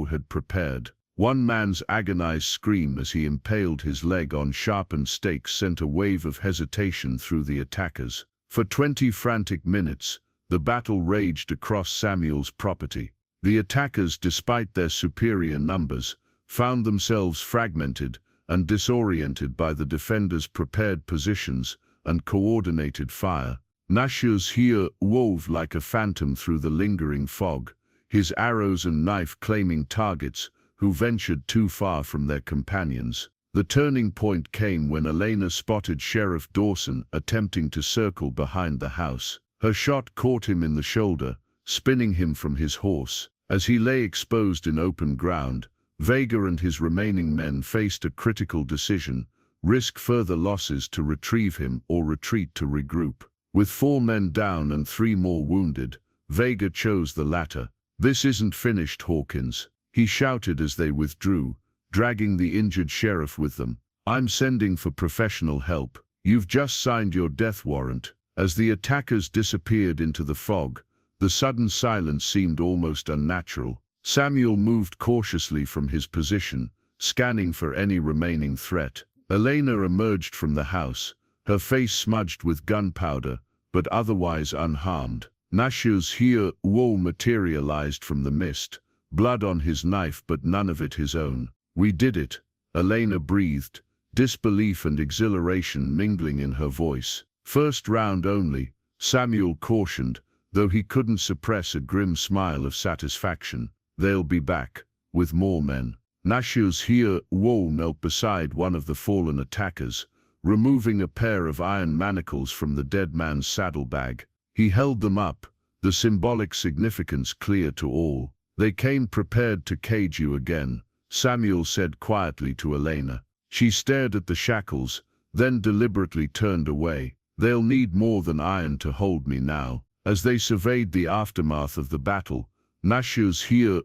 had prepared. One man's agonized scream as he impaled his leg on sharpened stakes sent a wave of hesitation through the attackers. For 20 frantic minutes, the battle raged across Samuel's property. The attackers, despite their superior numbers, found themselves fragmented and disoriented by the defenders' prepared positions and coordinated fire. Nashu's here wove like a phantom through the lingering fog, his arrows and knife claiming targets who ventured too far from their companions. The turning point came when Elena spotted Sheriff Dawson attempting to circle behind the house. Her shot caught him in the shoulder, spinning him from his horse. As he lay exposed in open ground, Vega and his remaining men faced a critical decision: risk further losses to retrieve him or retreat to regroup. With 4 men down and 3 more wounded, Vega chose the latter. "This isn't finished, Hawkins," he shouted as they withdrew, dragging the injured sheriff with them. "I'm sending for professional help. You've just signed your death warrant." As the attackers disappeared into the fog, the sudden silence seemed almost unnatural. Samuel moved cautiously from his position, scanning for any remaining threat. Elena emerged from the house, her face smudged with gunpowder, but otherwise unharmed. Nashu's here materialized from the mist, blood on his knife but none of it his own. "We did it," Elena breathed, disbelief and exhilaration mingling in her voice. "First round only," Samuel cautioned, though he couldn't suppress a grim smile of satisfaction. "They'll be back, with more men." Nashu's here knelt beside one of the fallen attackers, removing a pair of iron manacles from the dead man's saddlebag. He held them up, the symbolic significance clear to all. "They came prepared to cage you again," Samuel said quietly to Elena. She stared at the shackles, then deliberately turned away. "They'll need more than iron to hold me now." As they surveyed the aftermath of the battle, Nashu's here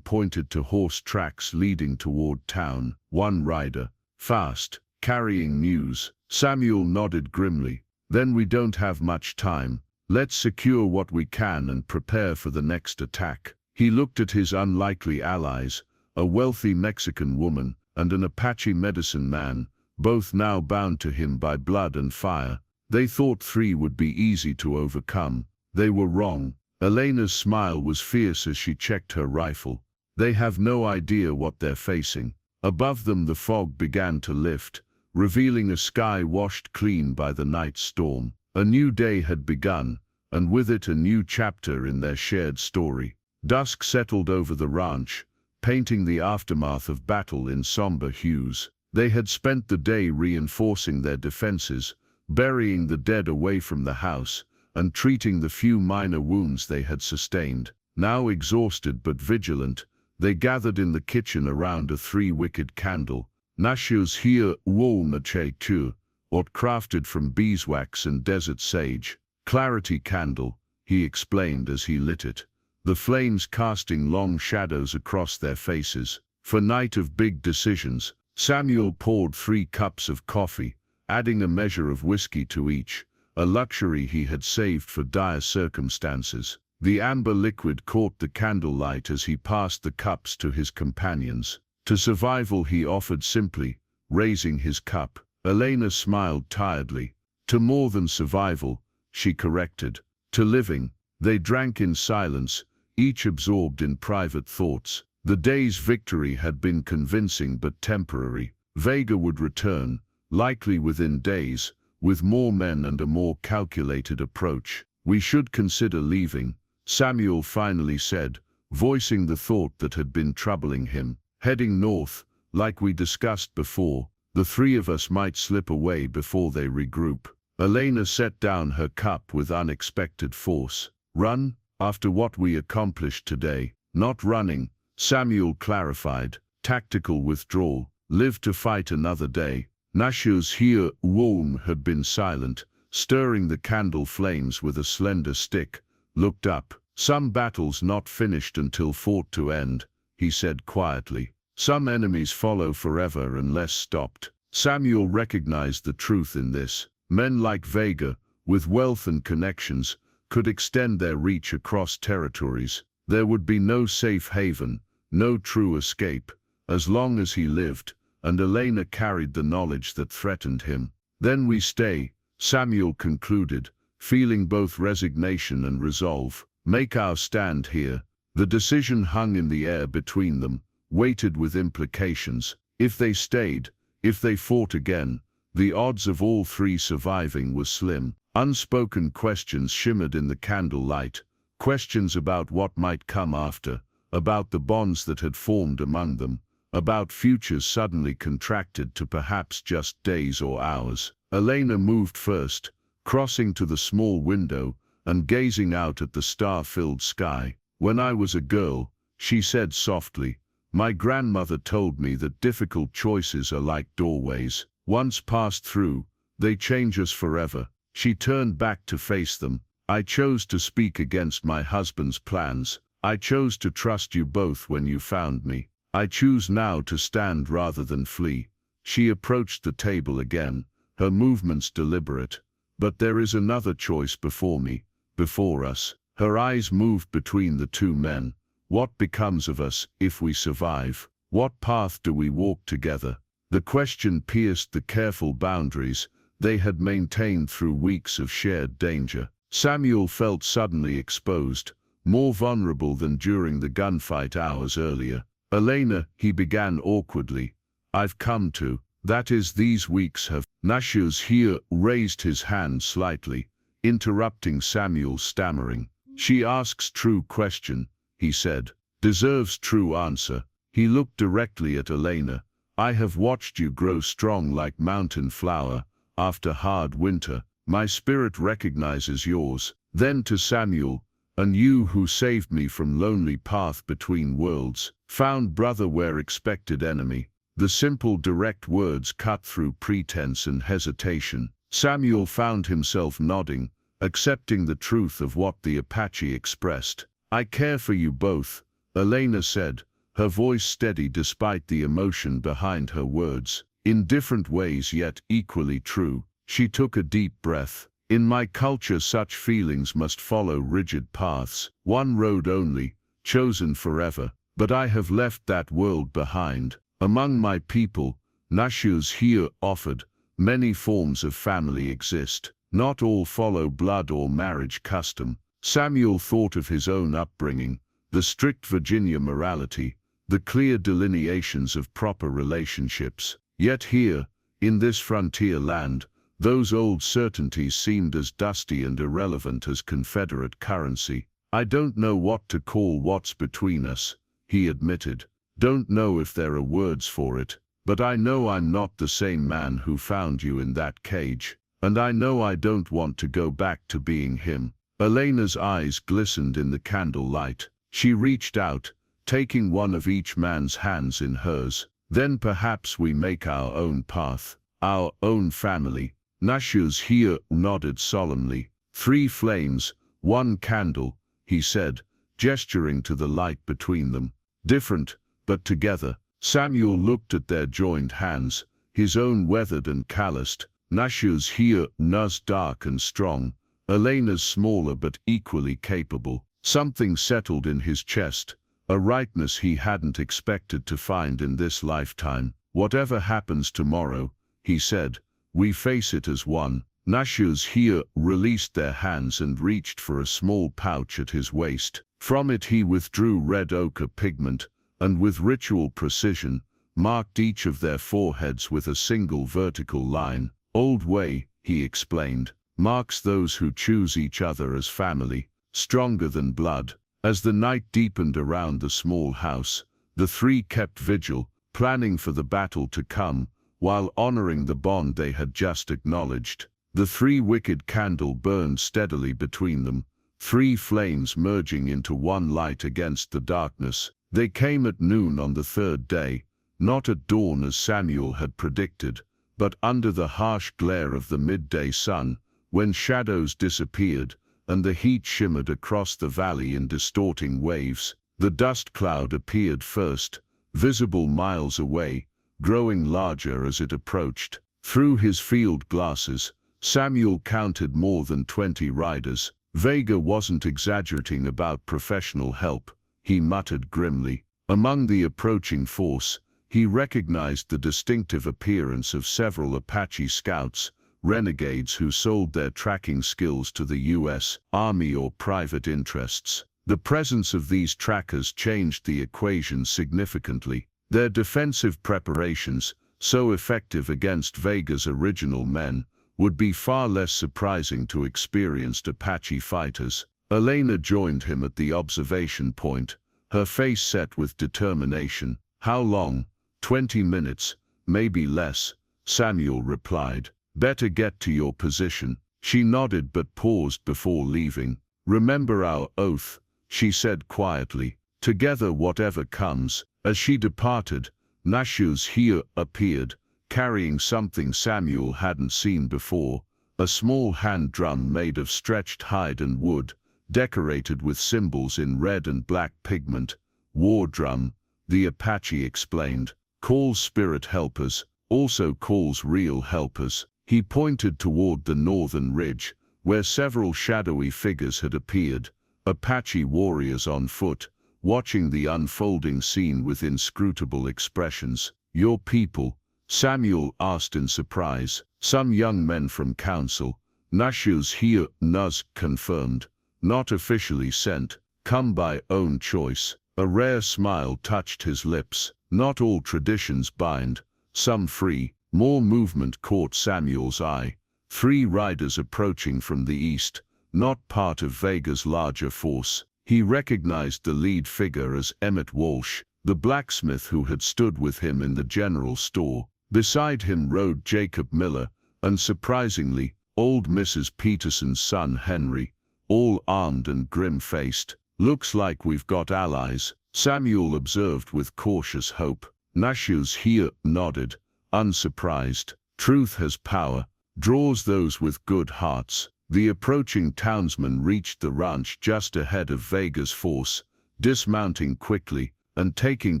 pointed to horse tracks leading toward town. One rider, fast, carrying news. Samuel nodded grimly. "Then we don't have much time. Let's secure what we can and prepare for the next attack." He looked at his unlikely allies, a wealthy Mexican woman and an Apache medicine man, both now bound to him by blood and fire. They thought 3 would be easy to overcome. They were wrong. Elena's smile was fierce as she checked her rifle. They have no idea what they're facing. Above them the fog began to lift, revealing a sky washed clean by the night storm. A new day had begun, and with it a new chapter in their shared story. Dusk settled over the ranch, painting the aftermath of battle in somber hues. They had spent the day reinforcing their defenses, burying the dead away from the house, and treating the few minor wounds they had sustained. Now exhausted but vigilant, they gathered in the kitchen around a three-wicked candle. Nashus here wolmache tu, or crafted from beeswax and desert sage. Clarity candle, he explained as he lit it, the flames casting long shadows across their faces. For night of big decisions, Samuel poured 3 cups of coffee, adding a measure of whiskey to each, a luxury he had saved for dire circumstances. The amber liquid caught the candlelight as he passed the cups to his companions. To survival he offered simply, raising his cup. Elena smiled tiredly. To more than survival, she corrected. To living. They drank in silence, each absorbed in private thoughts. The day's victory had been convincing but temporary. Vega would return, likely within days, with more men and a more calculated approach. We should consider leaving, Samuel finally said, voicing the thought that had been troubling him. Heading north, like we discussed before, the 3 of us might slip away before they regroup. Elena set down her cup with unexpected force. Run, after what we accomplished today. Not running, Samuel clarified. Tactical withdrawal. Live to fight another day. Nashus here Wolm had been silent, stirring the candle flames with a slender stick. Looked up. Some battles not finished until fought to end, he said quietly. Some enemies follow forever unless stopped. Samuel recognized the truth in this. Men like Vega, with wealth and connections, could extend their reach across territories. There would be no safe haven, no true escape, as long as he lived, and Elena carried the knowledge that threatened him. Then we stay, Samuel concluded, feeling both resignation and resolve. Make our stand here. The decision hung in the air between them, weighted with implications. If they stayed, if they fought again, the odds of all 3 surviving were slim. Unspoken questions shimmered in the candlelight, questions about what might come after, about the bonds that had formed among them, about futures suddenly contracted to perhaps just days or hours. Elena moved first, crossing to the small window and gazing out at the star-filled sky. When I was a girl, she said softly, my grandmother told me that difficult choices are like doorways. Once passed through, they change us forever. She turned back to face them. I chose to speak against my husband's plans. I chose to trust you both when you found me. I choose now to stand rather than flee. She approached the table again, her movements deliberate. But there is another choice before me, before us. Her eyes moved between the 2 men. What becomes of us if we survive? What path do we walk together? The question pierced the careful boundaries they had maintained through weeks of shared danger. Samuel felt suddenly exposed, more vulnerable than during the gunfight hours earlier. Elena, he began awkwardly, I've come to, that is these weeks have. Nashus here raised his hand slightly, interrupting Samuel's stammering. She asks true question, he said, deserves true answer. He looked directly at Elena. I have watched you grow strong like mountain flower, after hard winter. My spirit recognizes yours. Then to Samuel, and you who saved me from lonely path between worlds, found brother where expected enemy. The simple direct words cut through pretense and hesitation. Samuel found himself nodding, accepting the truth of what the Apache expressed. I care for you both, Elena said, her voice steady despite the emotion behind her words. In different ways yet equally true. She took a deep breath. In my culture such feelings must follow rigid paths, one road only, chosen forever. But I have left that world behind. Among my people, Nashus here offered, many forms of family exist. Not all follow blood or marriage custom. Samuel thought of his own upbringing, the strict Virginia morality, the clear delineations of proper relationships. Yet here, in this frontier land, those old certainties seemed as dusty and irrelevant as Confederate currency. I don't know what to call what's between us, he admitted. Don't know if there are words for it. but I know I'm not the same man who found you in that cage, and I know I don't want to go back to being him." Elena's eyes glistened in the candlelight. She reached out, taking one of each man's hands in hers. "Then perhaps we make our own path, our own family." Nashus here nodded solemnly. "3 flames, 1 candle," he said, gesturing to the light between them. "Different, but together." Samuel looked at their joined hands, his own weathered and calloused. Nashus here, Nuz dark and strong, Elena's smaller but equally capable. Something settled in his chest, a rightness he hadn't expected to find in this lifetime. "Whatever happens tomorrow," he said, "we face it as one." Nashus here released their hands and reached for a small pouch at his waist. From it he withdrew red ochre pigment, and with ritual precision, marked each of their foreheads with a single vertical line. "Old way," he explained, "marks those who choose each other as family, stronger than blood." As the night deepened around the small house, the 3 kept vigil, planning for the battle to come, while honoring the bond they had just acknowledged. The 3-wicked candle burned steadily between them, 3 flames merging into one light against the darkness. They came at noon on the 3rd day, not at dawn as Samuel had predicted, but under the harsh glare of the midday sun, when shadows disappeared and the heat shimmered across the valley in distorting waves. The dust cloud appeared first, visible miles away, growing larger as it approached. Through his field glasses, Samuel counted more than 20 riders. Vega wasn't exaggerating about professional help, he muttered grimly. Among the approaching force, he recognized the distinctive appearance of several Apache scouts, renegades who sold their tracking skills to the U.S. Army or private interests. The presence of these trackers changed the equation significantly. Their defensive preparations, so effective against Vega's original men, would be far less surprising to experienced Apache fighters. Elena joined him at the observation point, her face set with determination. "How long?" 20 minutes, maybe less," Samuel replied. "Better get to your position." She nodded but paused before leaving. "Remember our oath," she said quietly. "Together whatever comes." As she departed, Nashus here appeared, carrying something Samuel hadn't seen before, a small hand drum made of stretched hide and wood, decorated with symbols in red and black pigment. "War drum," the Apache explained. "Calls spirit helpers, also calls real helpers." He pointed toward the northern ridge, where several shadowy figures had appeared, Apache warriors on foot, watching the unfolding scene with inscrutable expressions. "Your people?" Samuel asked in surprise. "Some young men from council," Nashus here Nuz confirmed. "Not officially sent, come by own choice." A rare smile touched his lips. "Not all traditions bind, some free." More movement caught Samuel's eye. 3 riders approaching from the east, not part of Vega's larger force. He recognized the lead figure as Emmett Walsh, the blacksmith who had stood with him in the general store. Beside him rode Jacob Miller, and surprisingly, old Mrs. Peterson's son Henry, all armed and grim-faced. "Looks like we've got allies," Samuel observed with cautious hope. Nashus here nodded, unsurprised. "Truth has power, draws those with good hearts." The approaching townsman reached the ranch just ahead of Vega's force, dismounting quickly and taking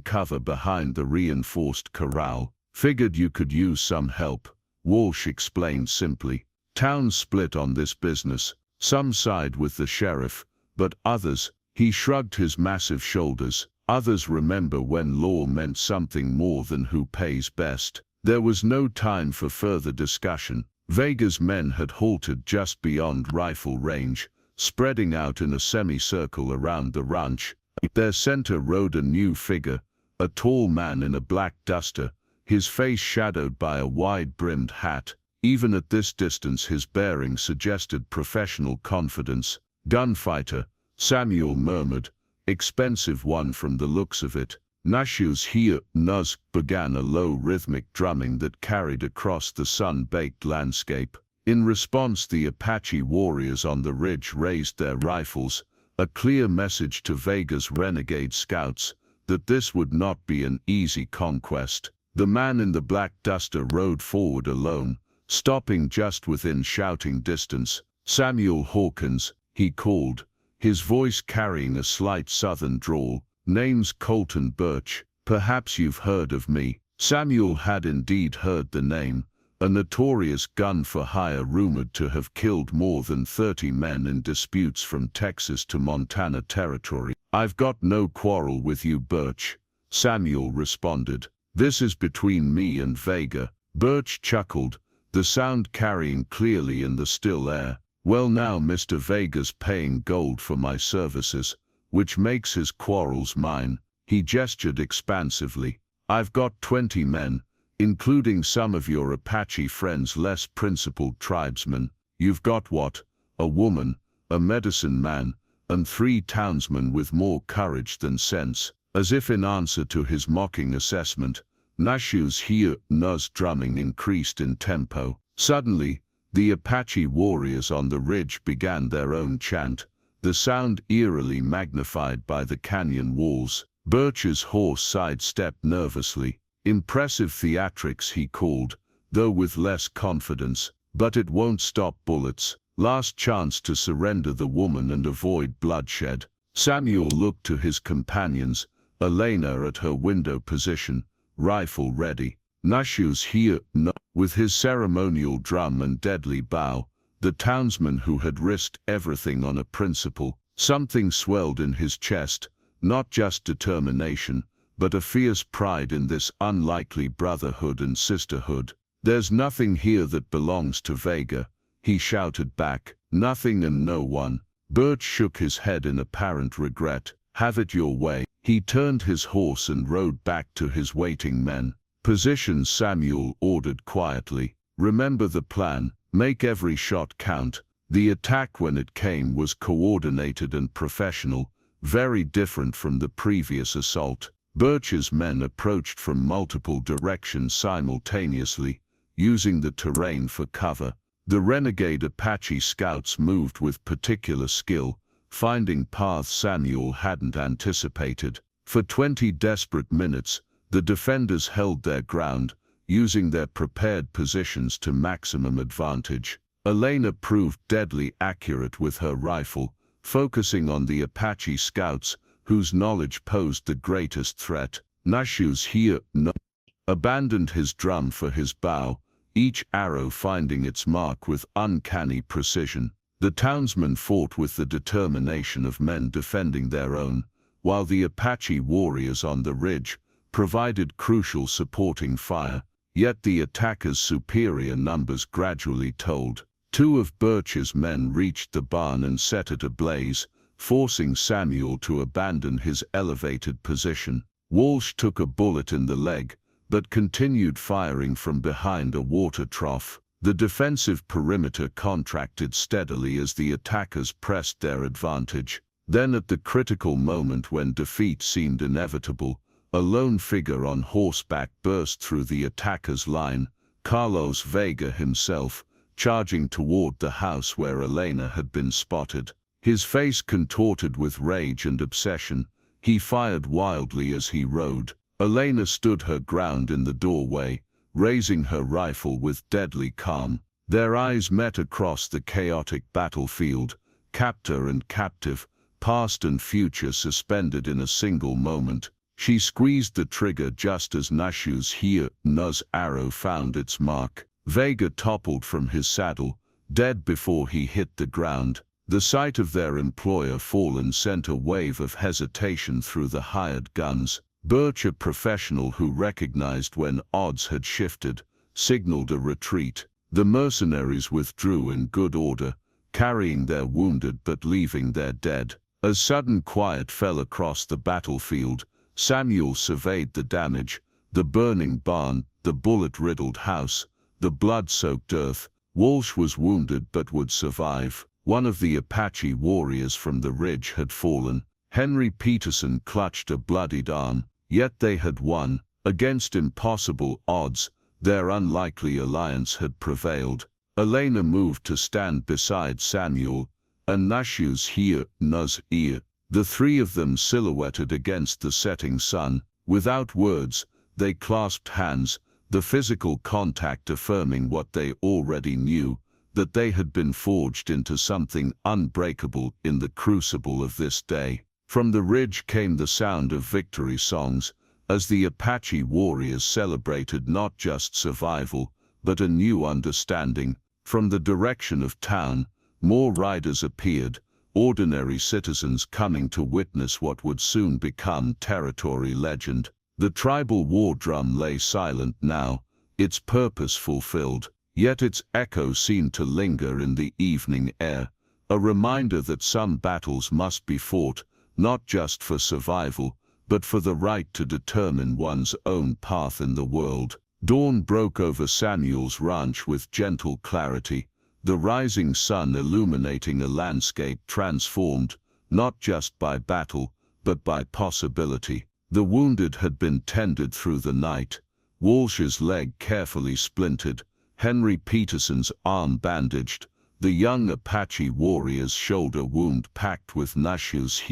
cover behind the reinforced corral. "Figured you could use some help," Walsh explained simply. "Towns split on this business, some side with the sheriff, but others," he shrugged his massive shoulders, "others remember when law meant something more than who pays best." There was no time for further discussion. Vega's men had halted just beyond rifle range, spreading out in a semicircle around the ranch. At their center rode a new figure, a tall man in a black duster, his face shadowed by a wide-brimmed hat. Even at this distance his bearing suggested professional confidence. "Gunfighter," Samuel murmured. "Expensive one from the looks of it." Nashu's here, Nuz, began a low rhythmic drumming that carried across the sun-baked landscape. In response, the Apache warriors on the ridge raised their rifles, a clear message to Vega's renegade scouts that this would not be an easy conquest. The man in the black duster rode forward alone, stopping just within shouting distance. "Samuel Hawkins," he called, his voice carrying a slight southern drawl. "Name's Colton Birch. Perhaps you've heard of me." Samuel had indeed heard the name, a notorious gun-for-hire rumored to have killed more than 30 men in disputes from Texas to Montana territory. "I've got no quarrel with you, Birch," Samuel responded. "This is between me and Vega." Birch chuckled, the sound carrying clearly in the still air. "Well now, Mr. Vega's paying gold for my services, which makes his quarrels mine." He gestured expansively. "I've got 20 men, including some of your Apache friends, less principled tribesmen. You've got what? A woman, a medicine man, and 3 townsmen with more courage than sense." As if in answer to his mocking assessment, Nashu's here, Nuz drumming increased in tempo. Suddenly, the Apache warriors on the ridge began their own chant, the sound eerily magnified by the canyon walls. Birch's horse sidestepped nervously. "Impressive theatrics," he called, though with less confidence. "But it won't stop bullets. Last chance to surrender the woman and avoid bloodshed." Samuel looked to his companions, Elena at her window position, rifle ready. Nashu's here, with his ceremonial drum and deadly bow, the townsman who had risked everything on a principle. Something swelled in his chest, not just determination, but a fierce pride in this unlikely brotherhood and sisterhood. "There's nothing here that belongs to Vega," he shouted back. "Nothing and no one." Birch shook his head in apparent regret. "Have it your way." He turned his horse and rode back to his waiting men. "Positions," Samuel ordered quietly. "Remember the plan. Make every shot count." The attack, when it came, was coordinated and professional, very different from the previous assault. Birch's men approached from multiple directions simultaneously, using the terrain for cover. The renegade Apache scouts moved with particular skill, finding paths Samuel hadn't anticipated. For 20 desperate minutes, the defenders held their ground, using their prepared positions to maximum advantage. Elena proved deadly accurate with her rifle, focusing on the Apache scouts, whose knowledge posed the greatest threat. Nashu's here, abandoned his drum for his bow, each arrow finding its mark with uncanny precision. The townsmen fought with the determination of men defending their own, while the Apache warriors on the ridge provided crucial supporting fire. Yet the attackers' superior numbers gradually told. 2 of Birch's men reached the barn and set it ablaze, forcing Samuel to abandon his elevated position. Walsh took a bullet in the leg, but continued firing from behind a water trough. The defensive perimeter contracted steadily as the attackers pressed their advantage. Then, at the critical moment when defeat seemed inevitable, a lone figure on horseback burst through the attackers' line, Carlos Vega himself, charging toward the house where Elena had been spotted. His face contorted with rage and obsession, he fired wildly as he rode. Elena stood her ground in the doorway, raising her rifle with deadly calm. Their eyes met across the chaotic battlefield, captor and captive, past and future suspended in a single moment. She squeezed the trigger just as Nashu's here, Nuz arrow found its mark. Vega toppled from his saddle, dead before he hit the ground. The sight of their employer fallen sent a wave of hesitation through the hired guns. Birch, a professional who recognized when odds had shifted, signaled a retreat. The mercenaries withdrew in good order, carrying their wounded but leaving their dead. As sudden quiet fell across the battlefield, Samuel surveyed the damage: the burning barn, the bullet-riddled house, the blood-soaked earth. Walsh was wounded but would survive. One of the Apache warriors from the ridge had fallen. Henry Peterson clutched a bloodied arm. Yet they had won. Against impossible odds, their unlikely alliance had prevailed. Elena moved to stand beside Samuel, and Nashu's here, Nuz ear. The three of them silhouetted against the setting sun. Without words, they clasped hands, the physical contact affirming what they already knew, that they had been forged into something unbreakable in the crucible of this day. From the ridge came the sound of victory songs, as the Apache warriors celebrated not just survival, but a new understanding. From the direction of town, more riders appeared, ordinary citizens coming to witness what would soon become territory legend. The tribal war drum lay silent now, its purpose fulfilled, yet its echo seemed to linger in the evening air, a reminder that some battles must be fought, not just for survival, but for the right to determine one's own path in the world. Dawn broke over Samuel's ranch with gentle clarity, the rising sun illuminating a landscape transformed, not just by battle, but by possibility. The wounded had been tended through the night, Walsh's leg carefully splintered, Henry Peterson's arm bandaged, the young Apache warrior's shoulder wound packed with Nashu's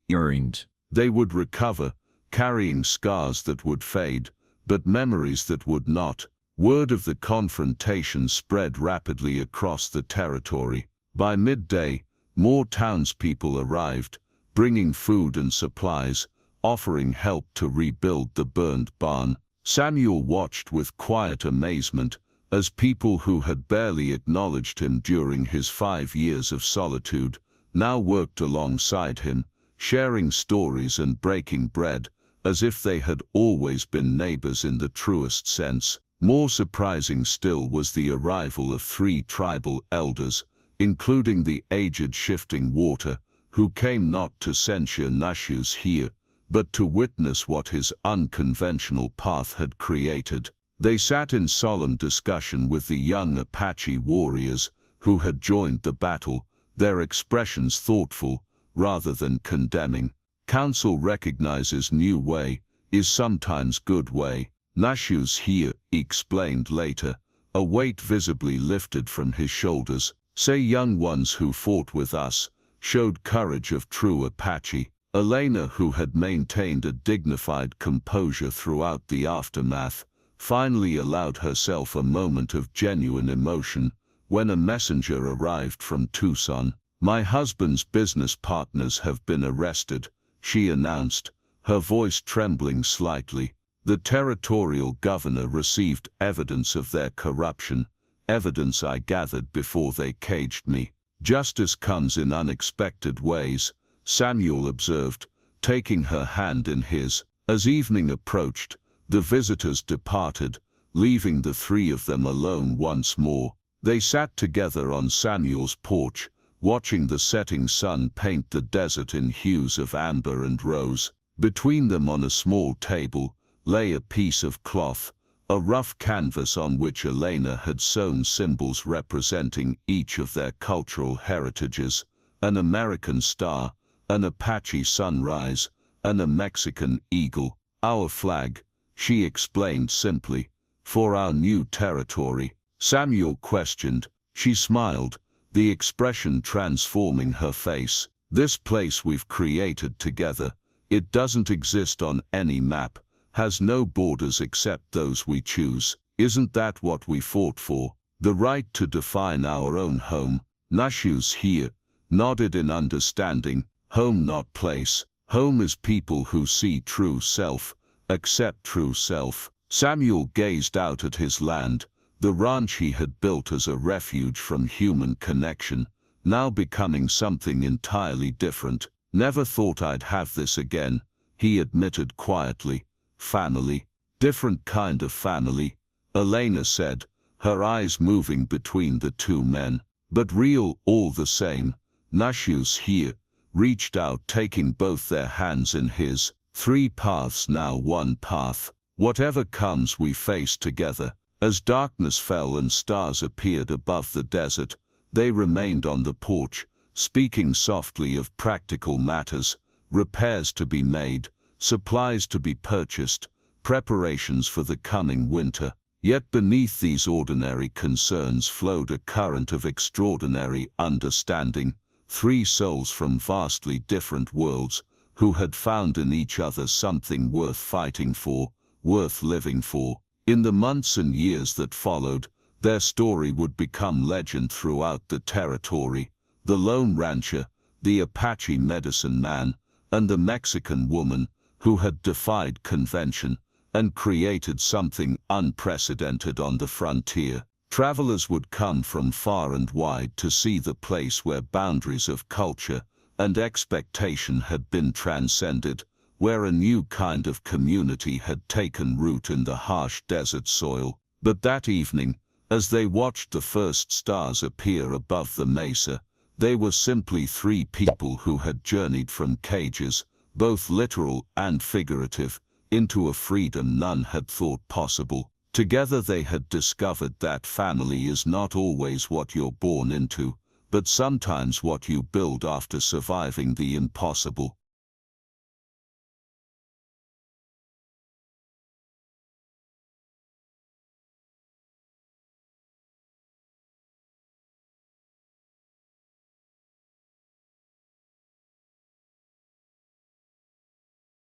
earrings. They would recover, carrying scars that would fade, but memories that would not. Word of the confrontation spread rapidly across the territory. By midday, more townspeople arrived, bringing food and supplies, offering help to rebuild the burned barn. Samuel watched with quiet amazement, as people who had barely acknowledged him during his 5 years of solitude, now worked alongside him, sharing stories and breaking bread, as if they had always been neighbors in the truest sense. More surprising still was the arrival of 3 tribal elders, including the aged Shifting Water, who came not to censure Nashu's here, but to witness what his unconventional path had created. They sat in solemn discussion with the young Apache warriors, who had joined the battle, their expressions thoughtful, rather than condemning. Council recognizes new way, is sometimes good way. Nashu's here, explained later, a weight visibly lifted from his shoulders. Say young ones who fought with us, showed courage of true Apache. Elena, who had maintained a dignified composure throughout the aftermath, finally allowed herself a moment of genuine emotion when a messenger arrived from Tucson. My husband's business partners have been arrested, she announced, her voice trembling slightly. The territorial governor received evidence of their corruption, evidence I gathered before they caged me. Justice comes in unexpected ways, Samuel observed, taking her hand in his. As evening approached, the visitors departed, leaving the 3 of them alone once more. They sat together on Samuel's porch, watching the setting sun paint the desert in hues of amber and rose. Between them on a small table lay a piece of cloth, a rough canvas on which Elena had sewn symbols representing each of their cultural heritages, an American star, an Apache sunrise, and a Mexican eagle. Our flag, she explained simply, for our new territory. Samuel questioned. She smiled, the expression transforming her face. This place we've created together, it doesn't exist on any map, has no borders except those we choose. Isn't that what we fought for? The right to define our own home. Nashu's here, nodded in understanding. Home not place. Home is people who see true self, accept true self. Samuel gazed out at his land, the ranch he had built as a refuge from human connection, now becoming something entirely different. Never thought I'd have this again, he admitted quietly. Family. Different kind of family, Elena said, her eyes moving between the 2 men. But real all the same. Nashu's here, reached out taking both their hands in his. 3 paths now 1 path. Whatever comes we face together. As darkness fell and stars appeared above the desert, they remained on the porch, speaking softly of practical matters, repairs to be made, supplies to be purchased, preparations for the coming winter. Yet beneath these ordinary concerns flowed a current of extraordinary understanding, three souls from vastly different worlds, who had found in each other something worth fighting for, worth living for. In the months and years that followed, their story would become legend throughout the territory. The lone rancher, the Apache medicine man, and the Mexican woman, who had defied convention and created something unprecedented on the frontier. Travelers would come from far and wide to see the place where boundaries of culture and expectation had been transcended, where a new kind of community had taken root in the harsh desert soil. But that evening, as they watched the first stars appear above the mesa, they were simply three people who had journeyed from cages, both literal and figurative, into a freedom none had thought possible. Together they had discovered that family is not always what you're born into, but sometimes what you build after surviving the impossible.